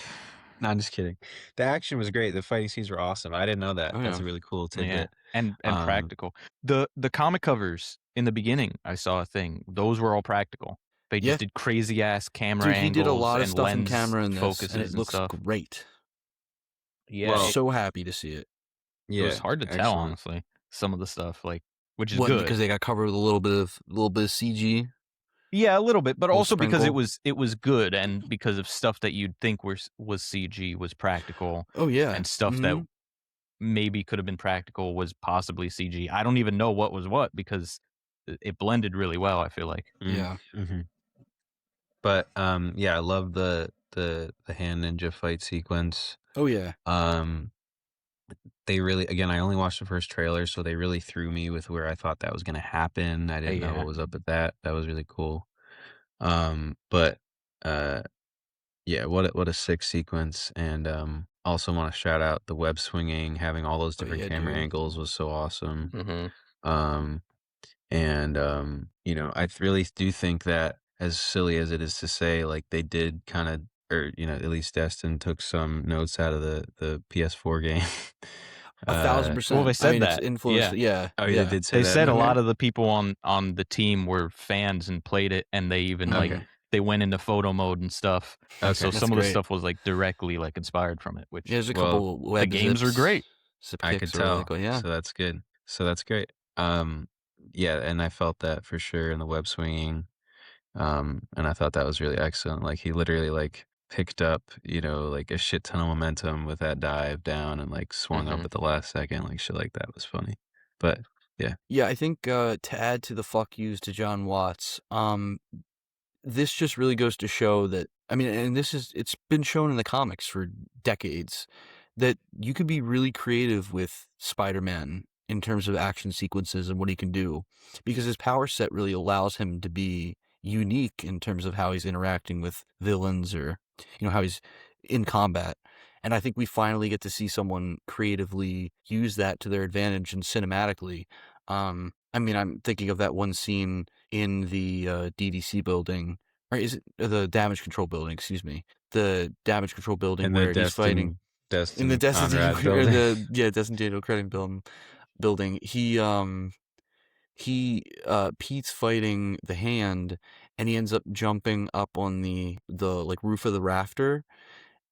No, I'm just kidding. The action was great. The fighting scenes were awesome. I didn't know that.
oh
That's
yeah,
a really cool
Yeah,
tidbit.
and
Um,
practical. The comic covers in the beginning, I saw a thing. Those were all practical. They
yeah,
just did crazy ass camera
dude, he did a
angles
lot of
and
stuff in
lens
camera in this, and it
focuses and
looks
stuff.
great.
Yeah,
well,
So happy to see it.
it was
yeah,
hard to tell,
excellent.
honestly. Some of the stuff, like, which is
What, because
good.
they got covered with a little bit of CG,
Yeah, a little bit, but
little
also because
sprinkle.
it was good, and because of stuff that you'd think was CG was practical,
Oh yeah,
and stuff that maybe could have been practical was possibly CG. I don't even know what was what because it blended really well, I feel like.
yeah.
Mm-hmm. But yeah, I love the hand ninja fight sequence.
Oh yeah.
They really, again, I only watched the first trailer, so they really threw me with where I thought that was going to happen. I didn't know
Yeah.
what was up with that. That was really cool. But uh, yeah, what a sick sequence. And also want to shout out the web swinging, having all those
Oh
different
yeah,
camera
dude.
angles was so awesome.
Mm-hmm.
Um, and you know, I really do think that, as silly as it is to say, like they did kind of, or you know, at least Destin took some notes out of the PS4 game.
A thousand
Well, they
percent. I
said
mean, it's
that.
influenced.
Yeah.
Yeah,
Oh, they
yeah.
did say
They
that.
said a
Okay.
lot of the people on the team were fans and played it, and they even like
Okay.
Mhm.
they went into photo mode and stuff. And so
Okay.
That's
some of the
great.
stuff was like directly like inspired from it,
Yeah,
which
there's a
Well,
couple
the
web
games are great.
zip
I could
kicks or whatever they
tell.
call. Yeah.
So that's good. So that's great. Yeah, and I felt that for sure in the web swinging. And I thought that was really excellent. Like he literally like picked up, you know, like a shit ton of momentum with that dive down and like swung up
Mm-hmm.
at the last second. Like shit like that was funny. But yeah.
Yeah, I think to add to the fuck yous to John Watts, this just really goes to show that, I mean, and it's been shown in the comics for decades, that you can be really creative with Spider-Man in terms of action sequences and what he can do, because his power set really allows him to be unique in terms of how he's interacting with villains, or how he's in combat. And I think we finally get to see someone creatively use that to their advantage and cinematically. I mean, I'm thinking of that one scene in the DDC building, or is it the damage control building? Excuse me, the damage control building
And the
where he's fighting in the
Destin
Destin
Conrad
or
building.
the Destin Daniel Cretton building. Pete's fighting the Hand, and he ends up jumping up on the like roof of the rafter,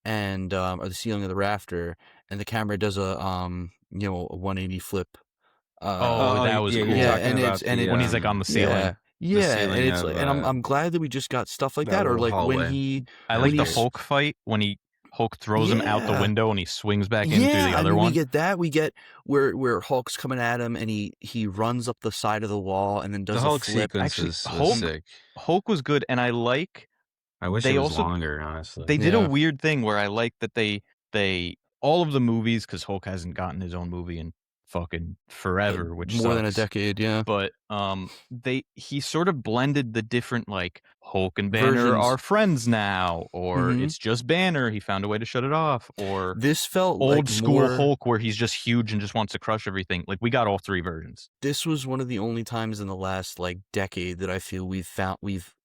and or the ceiling of the rafter, and the camera does a 180 flip.
Oh,
Oh,
that was
yeah, you're
Yeah,
cool.
talking
and
about
When he's like on the
yeah,
ceiling.
the
yeah, and
ceiling
it's
of
like, and I'm glad that we just got stuff like
that
that, or
little
like when
hallway.
he
I
That
like
was
the
great.
Hulk fight when Hulk throws him out the
yeah.
window and he swings back in through
Yeah,
the
I
other
mean, we
one.
get that. We get where Hulk's coming at him, and he runs up the side of the wall and then
The
does a
Hulk
flip.
sequence
Actually,
was
And
sick.
Hulk was good, and I like
I wish it
they
was
also
longer, honestly.
they did a
yeah,
weird thing where I like that they all of the movies, because Hulk hasn't gotten his own movie in fucking forever, which
more than a
sucks.
decade. Yeah,
But he sort of blended the different, like, Hulk and Banner
versions.
are friends now, or
hmm
it's just Banner, he found a way to shut it off, or
This felt
old
like
school
more.
Hulk where he's just huge and just wants to crush everything. Like, we got all three versions.
This was one of the only times in the last like decade that I feel we've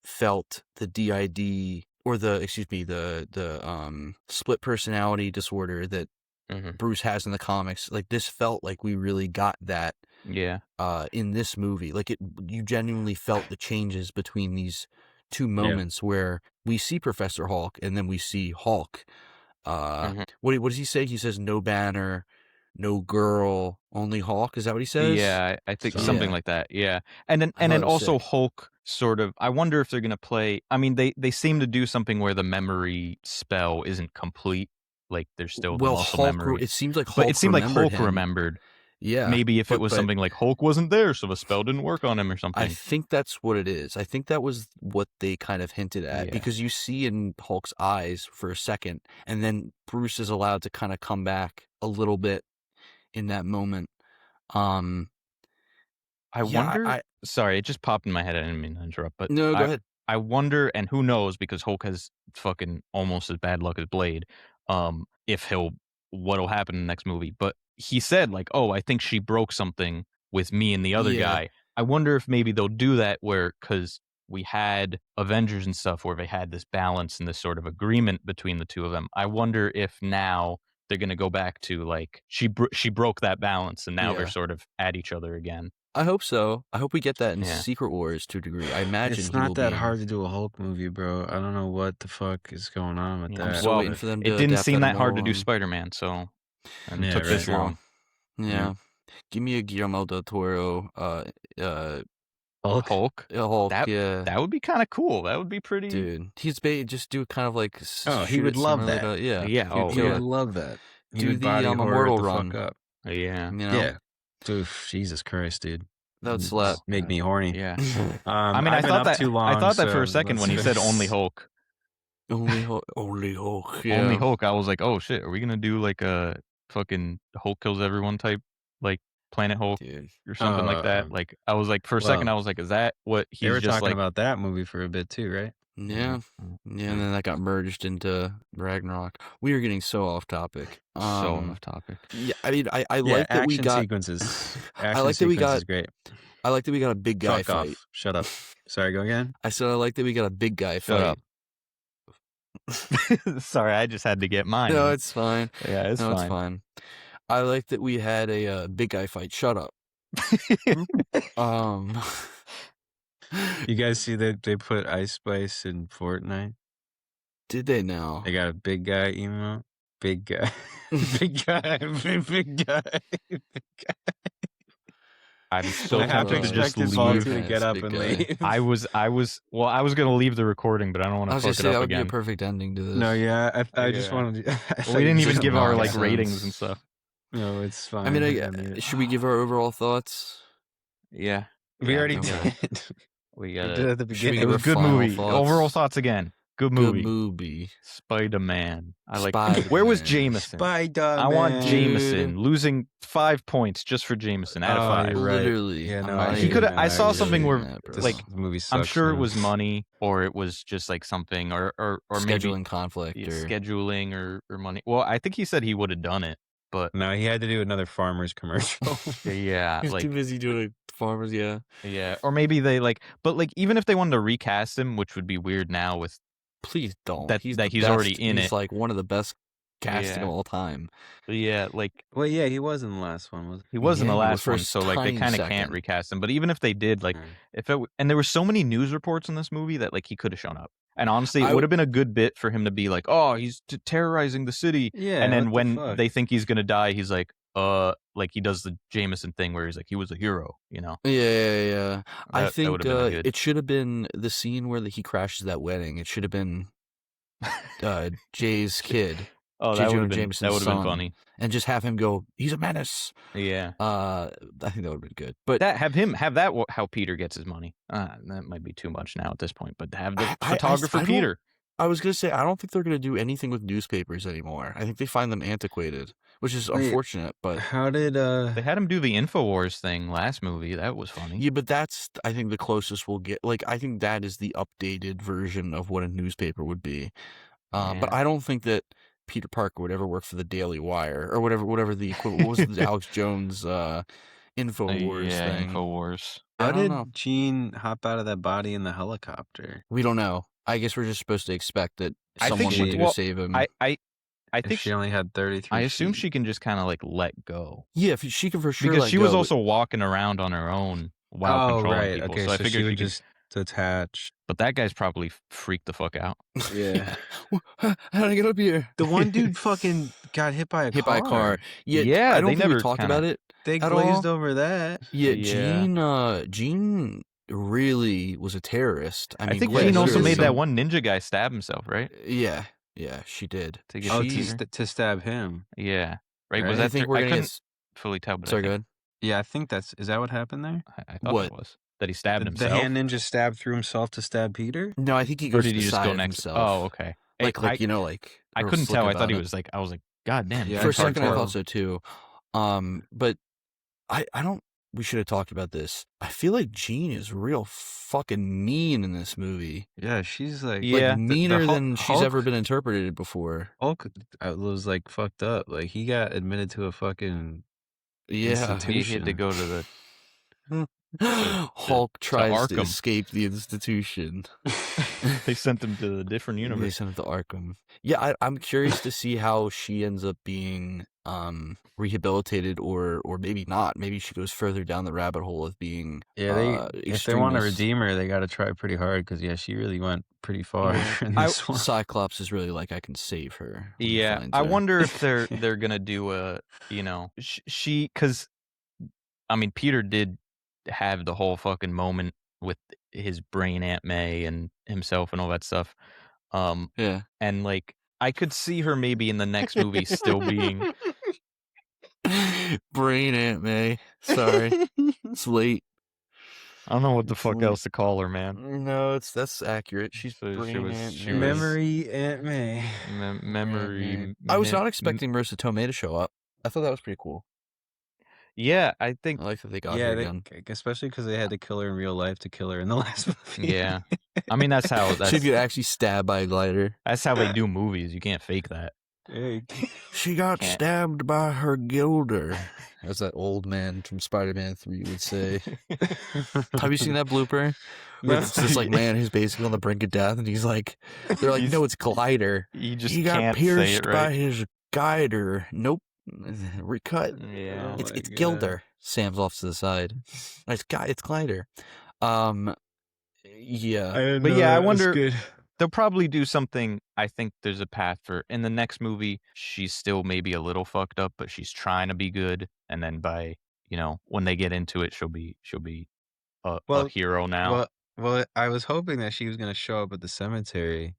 felt the DID, or the split personality disorder that
Mm-hmm.
Bruce has in the comics. Like, this felt like we really got that
Yeah.
in this movie. Like, you genuinely felt the changes between these two moments where we see Professor Hulk and then we see Hulk.
Mhm.
What does he say? He says no Banner, no girl, only Hulk. Is that what he says?
Yeah, I think
Something
something
Yeah.
like that. Yeah. And
I thought
then
it was
also
sick.
Hulk sort of, I wonder if they're going to play, I mean they seem to do something where the memory spell isn't complete, like there's still the
Well,
muscle
Hulk.
memory.
It seems like
But it
Hulk
seemed like
remembered
Hulk
him.
remembered.
Yeah,
Maybe if it was
but
something like Hulk wasn't there, so the spell didn't work on him or
I
something.
think that's what it is. I think that was what they kind of hinted at,
Yeah.
because you see in Hulk's eyes for a second, and then Bruce is allowed to kind of come back a little bit in that moment.
I
Yeah,
wonder, sorry, it just popped in my head. I didn't mean to interrupt, but
no, go ahead.
I wonder, and who knows, because Hulk has fucking almost as bad luck as Blade, if he'll what'll happen in the next movie. But he said like, "Oh, I think she broke something with me and the other
Yeah.
guy." I wonder if maybe they'll do that where because we had Avengers and stuff where they had this balance and this sort of agreement between the two of them. I wonder if now they're gonna go back to like she broke that balance and now they're
Yeah.
sort of at each other again.
I hope so. I hope we get that in
Yeah.
Secret Wars to a degree. I imagine
It's
he will
not that
be in-
hard to do a Hulk movie, bro. I don't know what the fuck is going on with
Yeah,
I'm
that.
still
well,
waiting for them to
It didn't
adapt
seem that hard to
Immortal
do
one.
Spider-Man, so and it
Yeah,
took this
right.
long.
Yeah. Give me a Guillermo del Toro
Hulk?
Hulk,
That
yeah.
that would be kind of cool. That would be pretty.
Dude, he's just do kind of like
Oh, he
shoot
would
it
love
similarly
that.
to- yeah.
Yeah,
he'd
oh,
He
kill
would
it.
love that. He
Do
would
the,
body horror
Immortal
the
run.
fuck up.
Yeah.
You know?
Yeah. Dude, Jesus Christ, dude.
That would slap.
Make me horny.
Yeah.
I
I mean, I
I've been
thought
up
that
too long,
I thought that for
so
a second when he
let's-
said only Hulk.
Only Hulk. Yeah.
Only Hulk. I was like, oh shit, are we gonna do like a fucking Hulk kills everyone type, like Planet Hulk
Dude.
or something like that? Like, I was like, for a second, I was like, is that what
They were
he's just
talking
like?
about that movie for a bit too, right?
Yeah. Yeah, and then that got merged into Ragnarok. We are getting so off topic.
So off topic.
Yeah, I mean, I
Yeah,
like that we
action
got.
sequences.
I
Action
like that we
sequence
got.
is great.
I like that we got a big guy
Fuck
fight.
off. Shut up. Sorry, go again.
I said I like that we got a big guy
Shut
fight.
up. Sorry, I just had to get mine.
No, it's fine.
yeah, it's
no,
fine.
it's fine. I like that we had a big guy fight. Shut up.
You guys see that they put Ice Spice in Fortnite?
Did they now?
They got a big guy emote. Big guy. Big guy. Big guy.
I'm so
I have to
tempted to just
expect his fault
leave.
to
Yes,
get up
big
and
guy.
leave.
I was gonna leave the recording, but I don't want
I
to
was gonna
fuck it
say that
up
would be a
again.
perfect ending to this.
No, yeah, I just
Yeah.
wanted to. I thought
We
you
didn't even
just
give our like
nonsense.
ratings and stuff.
No, it's fine.
I mean,
don't need it.
should we give our overall thoughts?
Yeah,
We
yeah,
already
okay.
did.
we
We
got
did
it.
at the
Should we
beginning.
It
give
was
our
a good
final
movie.
thoughts?
Overall thoughts again. Good movie.
Good movie.
Spider-Man. I like.
Spider-Man.
Where was Jameson?
Spider-Man.
I want
Dude.
Jameson losing 5 points just for Jameson out of 5.
you're right.
Literally.
Yeah,
I'm
no,
not
I
He
even
coulda-
mad
I saw
at
something where,
that, bro.
This
like,
movie sucks.
I'm sure it
now.
was money, or it was just like something, or maybe
scheduling conflict or
scheduling or money. Well, I think he said he would have done it, but
No, he had to do another farmer's commercial.
yeah,
he's
like
too busy doing farmers. Yeah.
yeah, or maybe they like, but like even if they wanted to recast him, which would be weird now with
Please don't.
That
he's
he's
the
already
best.
in
he's
it.
like one of the best casting
Yeah.
of all time.
yeah, like
Well, yeah, he was in the last one, wasn't
he was in
Yeah,
the
he was
last
for a
one, so like they
tiny
kind of can't
second.
recast him. But even if they did, like
he?
if it and there were so many news reports in this movie that like he could have shown up. And honestly,
I
it would have been a good bit for him to be like, "Oh, he's terrorizing the city,"
Yeah,
and then
what the
when
fuck?
they think he's gonna die, he's like he does the Jameson thing where he's like, he was a hero, you know?
Yeah. I
That
think
would've been good.
it should have been the scene where he crashes that wedding. It should have been Jay's kid.
Oh,
J.
that would
Jonah
have been
Jameson's son.
funny.
And just have him go, he's a menace.
Yeah,
I think that would have been good. But
have that how Peter gets his money. That might be too much now at this point, but have the
I
photographer
don't-
Peter.
I was going to say, I don't think they're going to do anything with newspapers anymore. I think they find them antiquated, which is
Wait,
unfortunate. But
How did
They had him do the Infowars thing last movie. That was funny.
yeah, but that's, I think, the closest we'll get. Like, I think that is the updated version of what a newspaper would be. But
Yeah.
I don't think that Peter Parker would ever work for the Daily Wire or whatever the equivalent. What was the Alex Jones Infowars
yeah,
thing?
Infowars.
I
how
don't
did
know.
Gene hop out of that body in the helicopter?
We don't know. I guess we're just supposed to expect that
I
someone
think
went
she-
to go
well,
save him.
I
If
think
she only had 33.
I assume
feet.
she can just kind of like let go
yeah, if she can for sure.
because
let
she was
go,
also walking around on her own while
Oh,
controlling
right.
people.
Okay,
so I
so
figured
she would
could-
just detach.
But that guy's probably freaked the fuck out.
Yeah.
How did I get up here?
The one dude fucking got hit by a
hit
car.
by a car. Yeah,
Yeah,
I don't
they
think we
never
talked
kinda-
about it.
They
At
glazed
all?
over that.
Yeah,
Yeah.
Gene really was a terrorist. I
I
mean,
think
yeah,
Gene
she
also
was
made that
some-
one ninja guy stab himself, right?
Yeah, she did.
To get
Oh,
Peter.
to stab him.
Yeah, right.
Right.
Was
I
that?
think we're
I
gonna
couldn't
get.
fully tell, but
Sorry,
I
go
think,
ahead.
Yeah, I think is that what happened there?
I thought
What?
it was that he stabbed
The
himself.
hand ninja stabbed through himself to stab Peter?
No, I think he
or
goes
did
to
he
the
just
side
go
of
next?
himself.
Oh, okay.
like
I
I
couldn't
slick
tell. I thought
about
he
it.
was like. I was like, God damn.
Yeah,
For a
I can't
second, I
tell.
thought so too. But I don't. we should have talked about this. I feel like Jean is real fucking mean in this movie.
Yeah, she's like
Yeah.
Meaner
Hulk,
than she's ever been interpreted before.
Hulk was like fucked up. Like he got admitted to a fucking
Yeah.
institution.
He had to go to the
Hulk tries to
Arkham.
escape the institution.
they sent him to a different
They
universe.
sent him to Arkham. Yeah, I'm curious to see how she ends up being rehabilitated, or maybe not. Maybe she goes further down the rabbit hole of being
if they want to
extremist.
redeem her, they got to try pretty hard because she really went pretty far in this one.
Cyclops is really like, I can save her. when he
Yeah,
finds
I
her.
wonder if they're gonna do a she because I mean Peter did have the whole fucking moment with his brain Aunt May and himself and all that stuff.
Yeah.
And like I could see her maybe in the next movie still being
Brain Aunt May. Sorry, it's late.
I don't know what the fuck
Absolutely.
else to call her, man.
No, that's accurate. She's
So
Brain Aunt
she
May.
was
Memory Aunt May.
memory.
I was not expecting Marissa Tomei to show up. I thought that was pretty cool.
Yeah, I think.
I like that they got her again.
Especially because they had to kill her in real life to kill her in the last movie.
Yeah, I mean that's how
She could actually stab by a glider.
That's how they do movies. You can't fake that.
She got
Can't.
stabbed by her gilder, as that old man from Spider-Man 3 would say. Have you seen that blooper?
No.
It's just like man who's basically on the brink of death, and he's like, they're like, no, it's glider.
You just
He got
can't say
pierced
it right.
by his guider. Nope. Recut.
Yeah.
It's
my
gilder. Sam's off to the side. It's glider. Yeah.
But yeah, I wonder. They'll probably do something. I think there's a path for in the next movie. She's still maybe a little fucked up, but she's trying to be good. And then by when they get into it, she'll be a hero now.
Well, I was hoping that she was gonna show up at the cemetery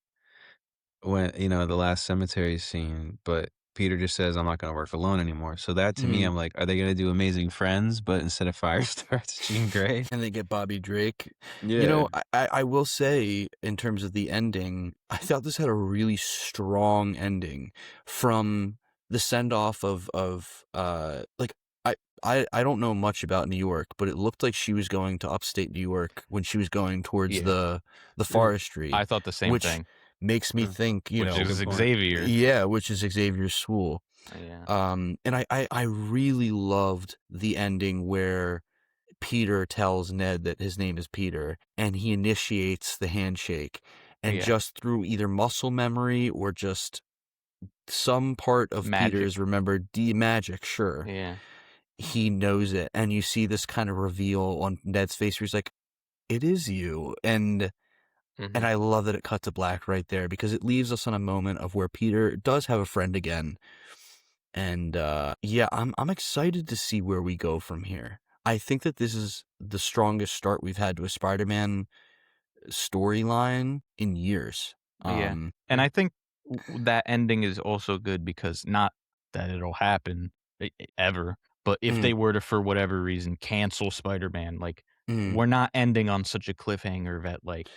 when the last cemetery scene, but Peter just says, "I'm not gonna work alone anymore." So that to me, I'm like, are they gonna do Amazing Friends, but instead of Firestar, it's Jean Grey?
And they get Bobby Drake.
Yeah.
I will say, in terms of the ending, I thought this had a really strong ending from the send off of like I don't know much about New York, but it looked like she was going to upstate New York when she was going towards the forestry.
I thought the same
which
thing.
Makes me think,
Which is Xavier.
Yeah, which is Xavier's school.
Yeah.
And I really loved the ending where Peter tells Ned that his name is Peter, and he initiates the handshake, and just through either muscle memory or just some part of Peter's remembered magic, sure.
Yeah.
He knows it, and you see this kind of reveal on Ned's face where he's like, "It is you," and I love that it cut to black right there because it leaves us on a moment of where Peter does have a friend again. And I'm excited to see where we go from here. I think that this is the strongest start we've had to a Spider-Man storyline in years.
Yeah. And I think that ending is also good because not that it'll happen ever, but if they were to, for whatever reason, cancel Spider-Man, like we're not ending on such a cliffhanger that like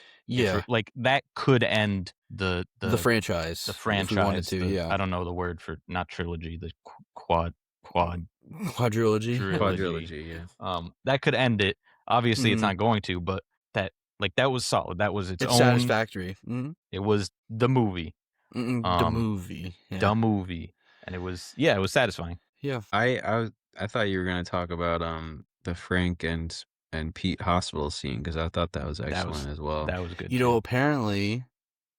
that could end the
franchise. The franchise. If we wanted to,
I don't know the word for not trilogy, the quadrilogy.
Quadrilogy, yeah.
That could end it. Obviously, it's not going to, but that was solid. That was its own
satisfactory.
It was the movie.
The movie. Yeah.
The movie, and it was satisfying.
Yeah.
I thought you were gonna talk about the Frank and Pete hospital scene because I thought that was excellent as well.
That was good.
Apparently,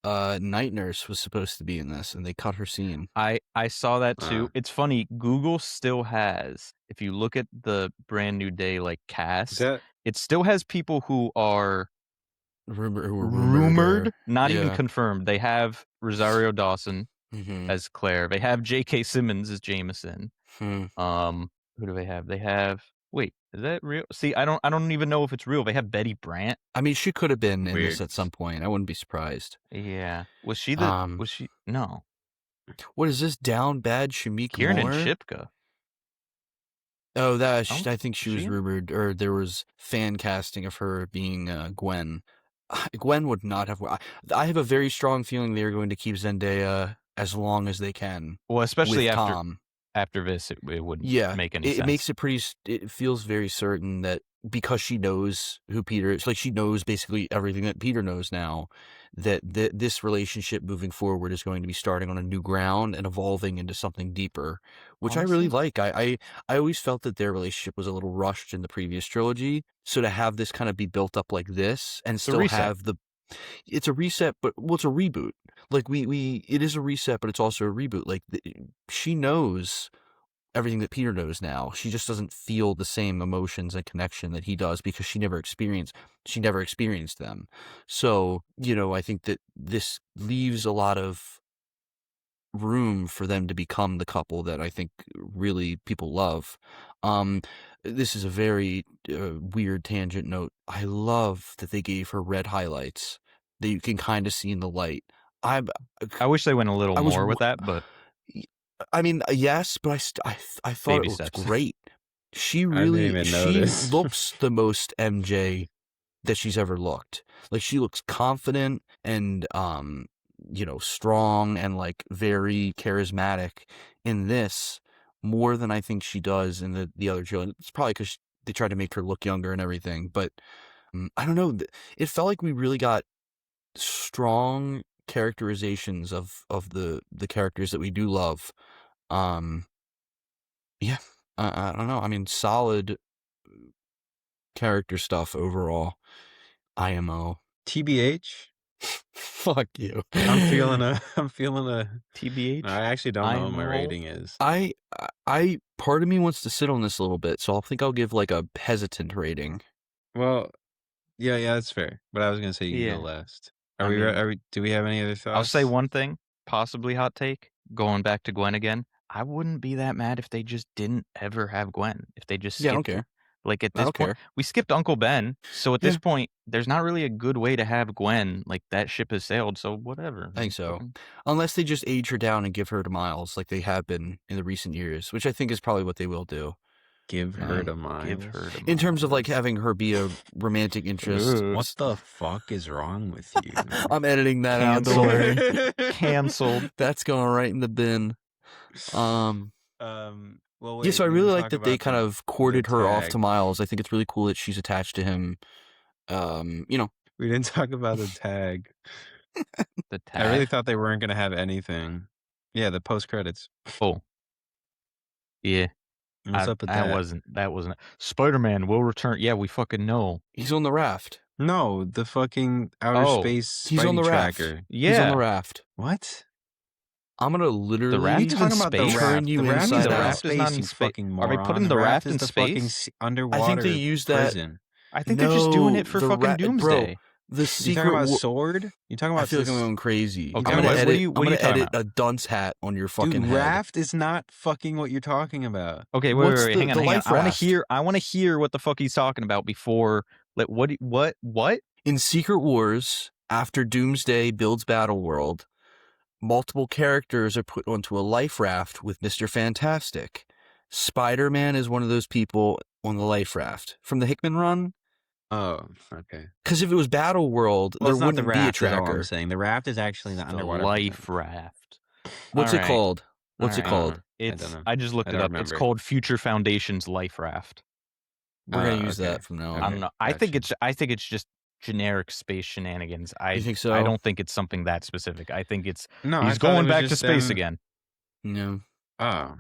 Night Nurse was supposed to be in this, and they cut her scene.
I saw that too. It's funny. Google still has, if you look at the Brand New Day cast, it still has people who are rumored, not even confirmed. They have Rosario Dawson as Claire. They have J.K. Simmons as Jameson. Who do they have? They have. Wait, is that real? See, I don't even know if it's real. They have Betty Brant.
I mean, she could have been in this at some point. I wouldn't be surprised.
Yeah. Was she the? Was she? No.
What is this? Down bad Shamik
Kieran
Moore?
and Shipka.
Oh, I think she was rumored, or there was fan casting of her being Gwen. Gwen would not have. I have a very strong feeling they are going to keep Zendaya as long as they can.
Well, especially
with
after
Tom.
after this, it wouldn't
Yeah,
make any
it
sense.
makes it pretty. It feels very certain that because she knows who Peter is, like she knows basically everything that Peter knows now, that this relationship moving forward is going to be starting on a new ground and evolving into something deeper, which I really
Honestly,
like. I always felt that their relationship was a little rushed in the previous trilogy, so to have this kind of be built up like this and
it's a
still
reset.
have it's a reset, but well, it's a reboot. Like it is a reset, but it's also a reboot. Like she knows everything that Peter knows now. She just doesn't feel the same emotions and connection that he does because she never experienced them. So, I think that this leaves a lot of room for them to become the couple that I think really people love. This is a very weird tangent note. I love that they gave her red highlights that you can kind of see in the light. I
I wish they went a little
I was
more with that, but
I mean, yes, but I thought
baby
it looked
steps.
great. She
I didn't
really,
even
she
notice.
looks the most MJ that she's ever looked. Like she looks confident and, strong and like very charismatic in this more than I think she does in the other children. It's probably because they tried to make her look younger and everything, but I don't know. It felt like we really got strong characterizations of the characters that we do love. Um, yeah, I don't know. I mean, solid character stuff overall. IMO.
TBH.
Fuck you.
I'm feeling a. I'm feeling a.
TBH,
I actually don't know what my
IMO.
rating is.
I part of me wants to sit on this a little bit, so I think I'll give like a hesitant rating.
Well, yeah, that's fair. But I was gonna say you
Yeah.
go last.
I mean,
Are we? Do we have any other thoughts?
I'll say one thing, possibly hot take, going back to Gwen again. I wouldn't be that mad if they just didn't ever have Gwen. If they just
Yeah, I don't
skipped it.
care.
Like at
I
this
don't
point,
care.
we skipped Uncle Ben. So at this
Yeah.
point, there's not really a good way to have Gwen. Like that ship has sailed. So whatever.
I think so.
Fucking-
Unless they just age her down and give her to Miles, like they have been in the recent years, which I think is probably what they will do.
Give her to Miles.
Give her to
In terms of like
Miles.
having her be a romantic interest.
Ugh.
What the fuck is wrong with you?
I'm editing that out.
Cancelled.
Don't worry.
Canceled.
That's going right in the bin.
Well,
Yeah, so I
we
really
didn't
like
talk
that they
about
kind of courted
the
her off to
tag.
Miles. I think it's really cool that she's attached to him.
We didn't talk about the tag.
The
I really
tag.
thought they weren't gonna have anything. Yeah, the post credits.
Oh. Yeah.
What's up with that?
That wasn't Spider-Man will return. Yeah, we fucking know.
He's on the raft.
No, the fucking outer
Oh,
space
He's on
Spidey
the raft.
tracker.
Yeah.
He's on the raft.
What?
I'm gonna literally
raft
You
is
talking
in
about the
space?
turn
raft?
you
The raft
inside
is
The
not
out.
raft is
space,
not in
you
space.
fucking
Are they
moron.
putting
the
the
raft
raft
is
in
the fucking
space?
underwater
they use that-
prison.
I think they're just doing it for
the
fucking Doomsday.
The
You
secret
talking about
war.
sword? You talking
I
about
feel like
this?
I'm going crazy.
Okay,
I'm gonna
what are
edit.
you-
I'm
what are
gonna
you talking
edit a dunce hat on your fucking
Dude,
head.
raft is not fucking what you're talking about.
Okay,
What's
wait,
the-
hang on,
the
hang on.
life
I want
raft?
to hear what the fuck he's talking about before. Like, what?
In Secret Wars, after Doomsday builds Battleworld, multiple characters are put onto a life raft with Mr. Fantastic. Spider-Man is one of those people on the life raft from the Hickman run.
Oh, okay.
Because if it was Battleworld,
Well,
there
it's not the
wouldn't be a
raft. Is all I'm
tracker.
saying. The raft is actually the
The
underwater
life
prison.
raft.
What's it
Alright.
called? What's it
Alright.
called?
It's.
don't know.
I just looked
I
it
don't
up. It's
remember.
called Future Foundation's life raft.
We're gonna use
okay.
that from now on.
I don't know. I think
gotcha.
it's just generic space shenanigans.
You think so?
I don't think it's something that specific. I think it's
No, I
he's
thought it
going
was
back to
just
space
them-
again.
No.
Oh.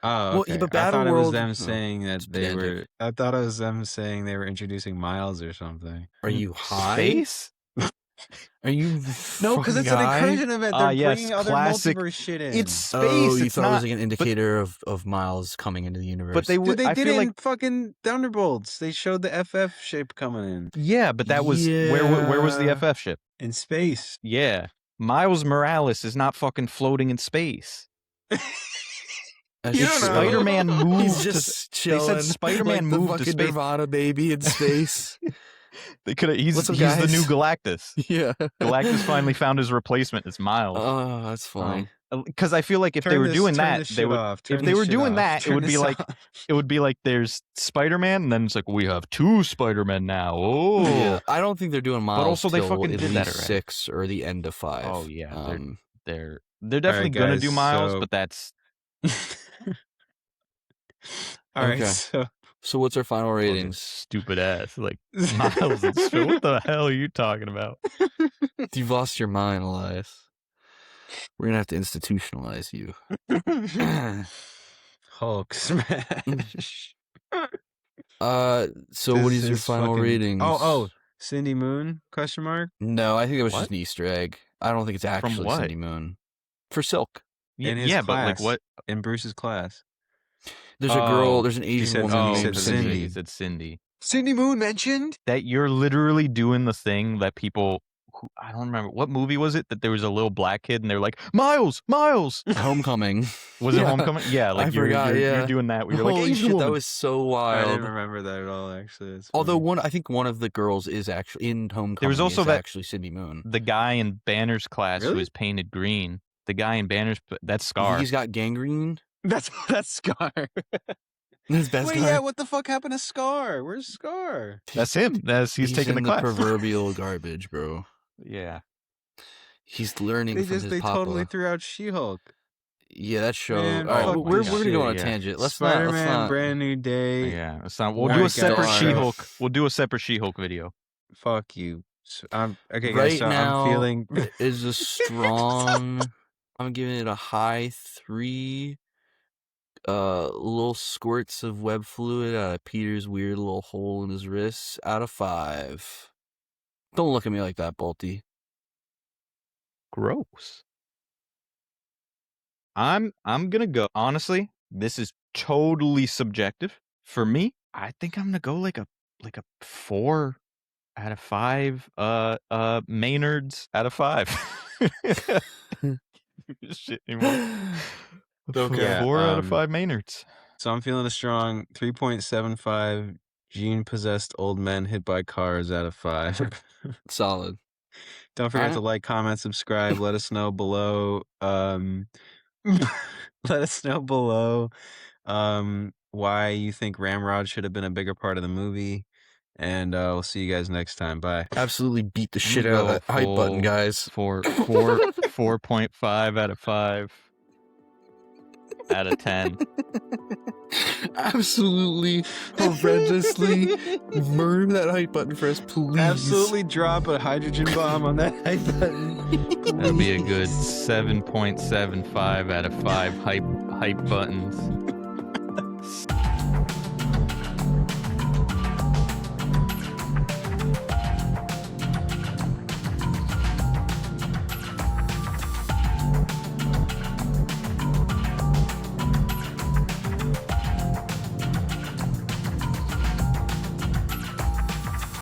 Well,
Okay.
yeah, but
I thought it was
Battleworld-
them
oh,
saying that
it's
they were.
pedantic.
I thought it was them saying they were introducing Miles or something.
Are you high?
Space?
Are you
No, because it's an incursion event. They're
yes,
bringing other
classic-
multiverse shit in.
It's space.
Oh, you
it's
thought
not.
it was like an indicator of Miles coming into the universe.
But they
Dude,
would.
they
I
did
feel
it
like
in fucking Thunderbolts. They showed the FF shape coming in
yeah, but that was where was the
Yeah.
FF ship?
in space.
Yeah, Miles Morales is not fucking floating in space.
That's
You
true.
don't know.
Spider-Man moved.
He's
to,
just
they
chilling.
said Spider-Man
like
moved
the
to
fucking
space.
Nirvana baby in space.
They could have. He's
What's up,
the
guys?
new Galactus.
yeah.
Galactus finally found his replacement. It's Miles.
Oh, that's funny.
Because I feel like if they
Turn
were
this-
doing
turn
that,
this
they
shit
would.
off.
If
Turn
they
this
were
shit
doing
off.
that, it
Turn
would be
this
like
off.
it would be like there's Spider-Man, and then it's like we have two Spider-Men now. Oh,
Yeah, I don't think they're doing Miles.
also they
till
fucking
at
did that
least
already.
6 or the end of 5.
Oh, yeah,
Um,
they're definitely gonna
guys,
do Miles,
so-
but that's
All right,
Okay.
so
So what's our final
Fucking
ratings?
stupid ass. Like, Miles and Stone. What the hell are you talking about?
You've lost your mind, Elias. We're gonna have to institutionalize you.
Hulk smash.
So what
This
is your
is
final
fucking.
ratings?
Oh, Cindy Moon? Question mark.
No, I think it was just
What?
an Easter egg. I don't think it's
From
actually
what?
Cindy Moon. For Silk.
In his
Yeah, but like
class,
what?
in Bruce's class.
There's a girl,
Oh,
there's an Asian
said-
woman
he
oh,
said
named
because
Cindy.
he said Cindy.
Cindy Moon mentioned.
That you're literally doing the thing that people. I don't remember what movie was it that there was a little black kid and they're like Miles.
Homecoming.
Was it
Yeah.
Homecoming? Yeah, like
I forgot,
you're
yeah.
doing that. Where you're like
Holy
Asian
shit,
woman.
that was so
I
wild.
didn't remember that at all. Actually, it's
Although
funny.
I think one of the girls is actually in Homecoming.
There was also
is
that-
actually Cindy Moon.
The guy in Banner's class who
Really?
was painted green. The guy in Banner's that's Scar.
He's got gangrene.
That's Scar.
His best
Wait,
guy.
yeah. What the fuck happened to Scar? Where's Scar?
That's him. He's taking
in
the class.
proverbial garbage, bro.
Yeah.
He's learning from his papa.
Totally threw out She-Hulk.
Yeah, that show.
Man,
All right,
fuck
we're
this
gonna go on a
shit, yeah.
tangent. Let's
Spider-Man,
not.
Brand New Day.
Yeah. It's not, we'll
Oh
do
my
a separate
God.
She-Hulk. We'll do a separate She-Hulk video.
Fuck you. So, okay,
Right
guys. So
now
I'm feeling.
is a strong. I'm giving it a high 3. Little squirts of web fluid out of Peter's weird little hole in his wrist out of 5. Don't look at me like that, Bolty.
Gross. I'm gonna go. Honestly, this is totally subjective. For me, I think I'm gonna go like a 4 out of 5. Maynards out of 5. Shit anymore.
Okay,
4 out of 5 Maynards.
So I'm feeling a strong 3.75 gene-possessed old men hit by cars out of 5.
Solid.
Don't forget to
Alright.
like, comment, subscribe. Let us know below. Let us know below why you think Ramrod should have been a bigger part of the movie. And we'll see you guys next time. Bye.
Absolutely beat the
I'm
shit
gonna
out of
go
that hype button,
full
guys.
4.5 out of 5 out of 10.
Absolutely horrendously murder that hype button for us, please.
Absolutely drop a hydrogen bomb on that hype button.
That'd be a good 7.75 out of 5 hype buttons.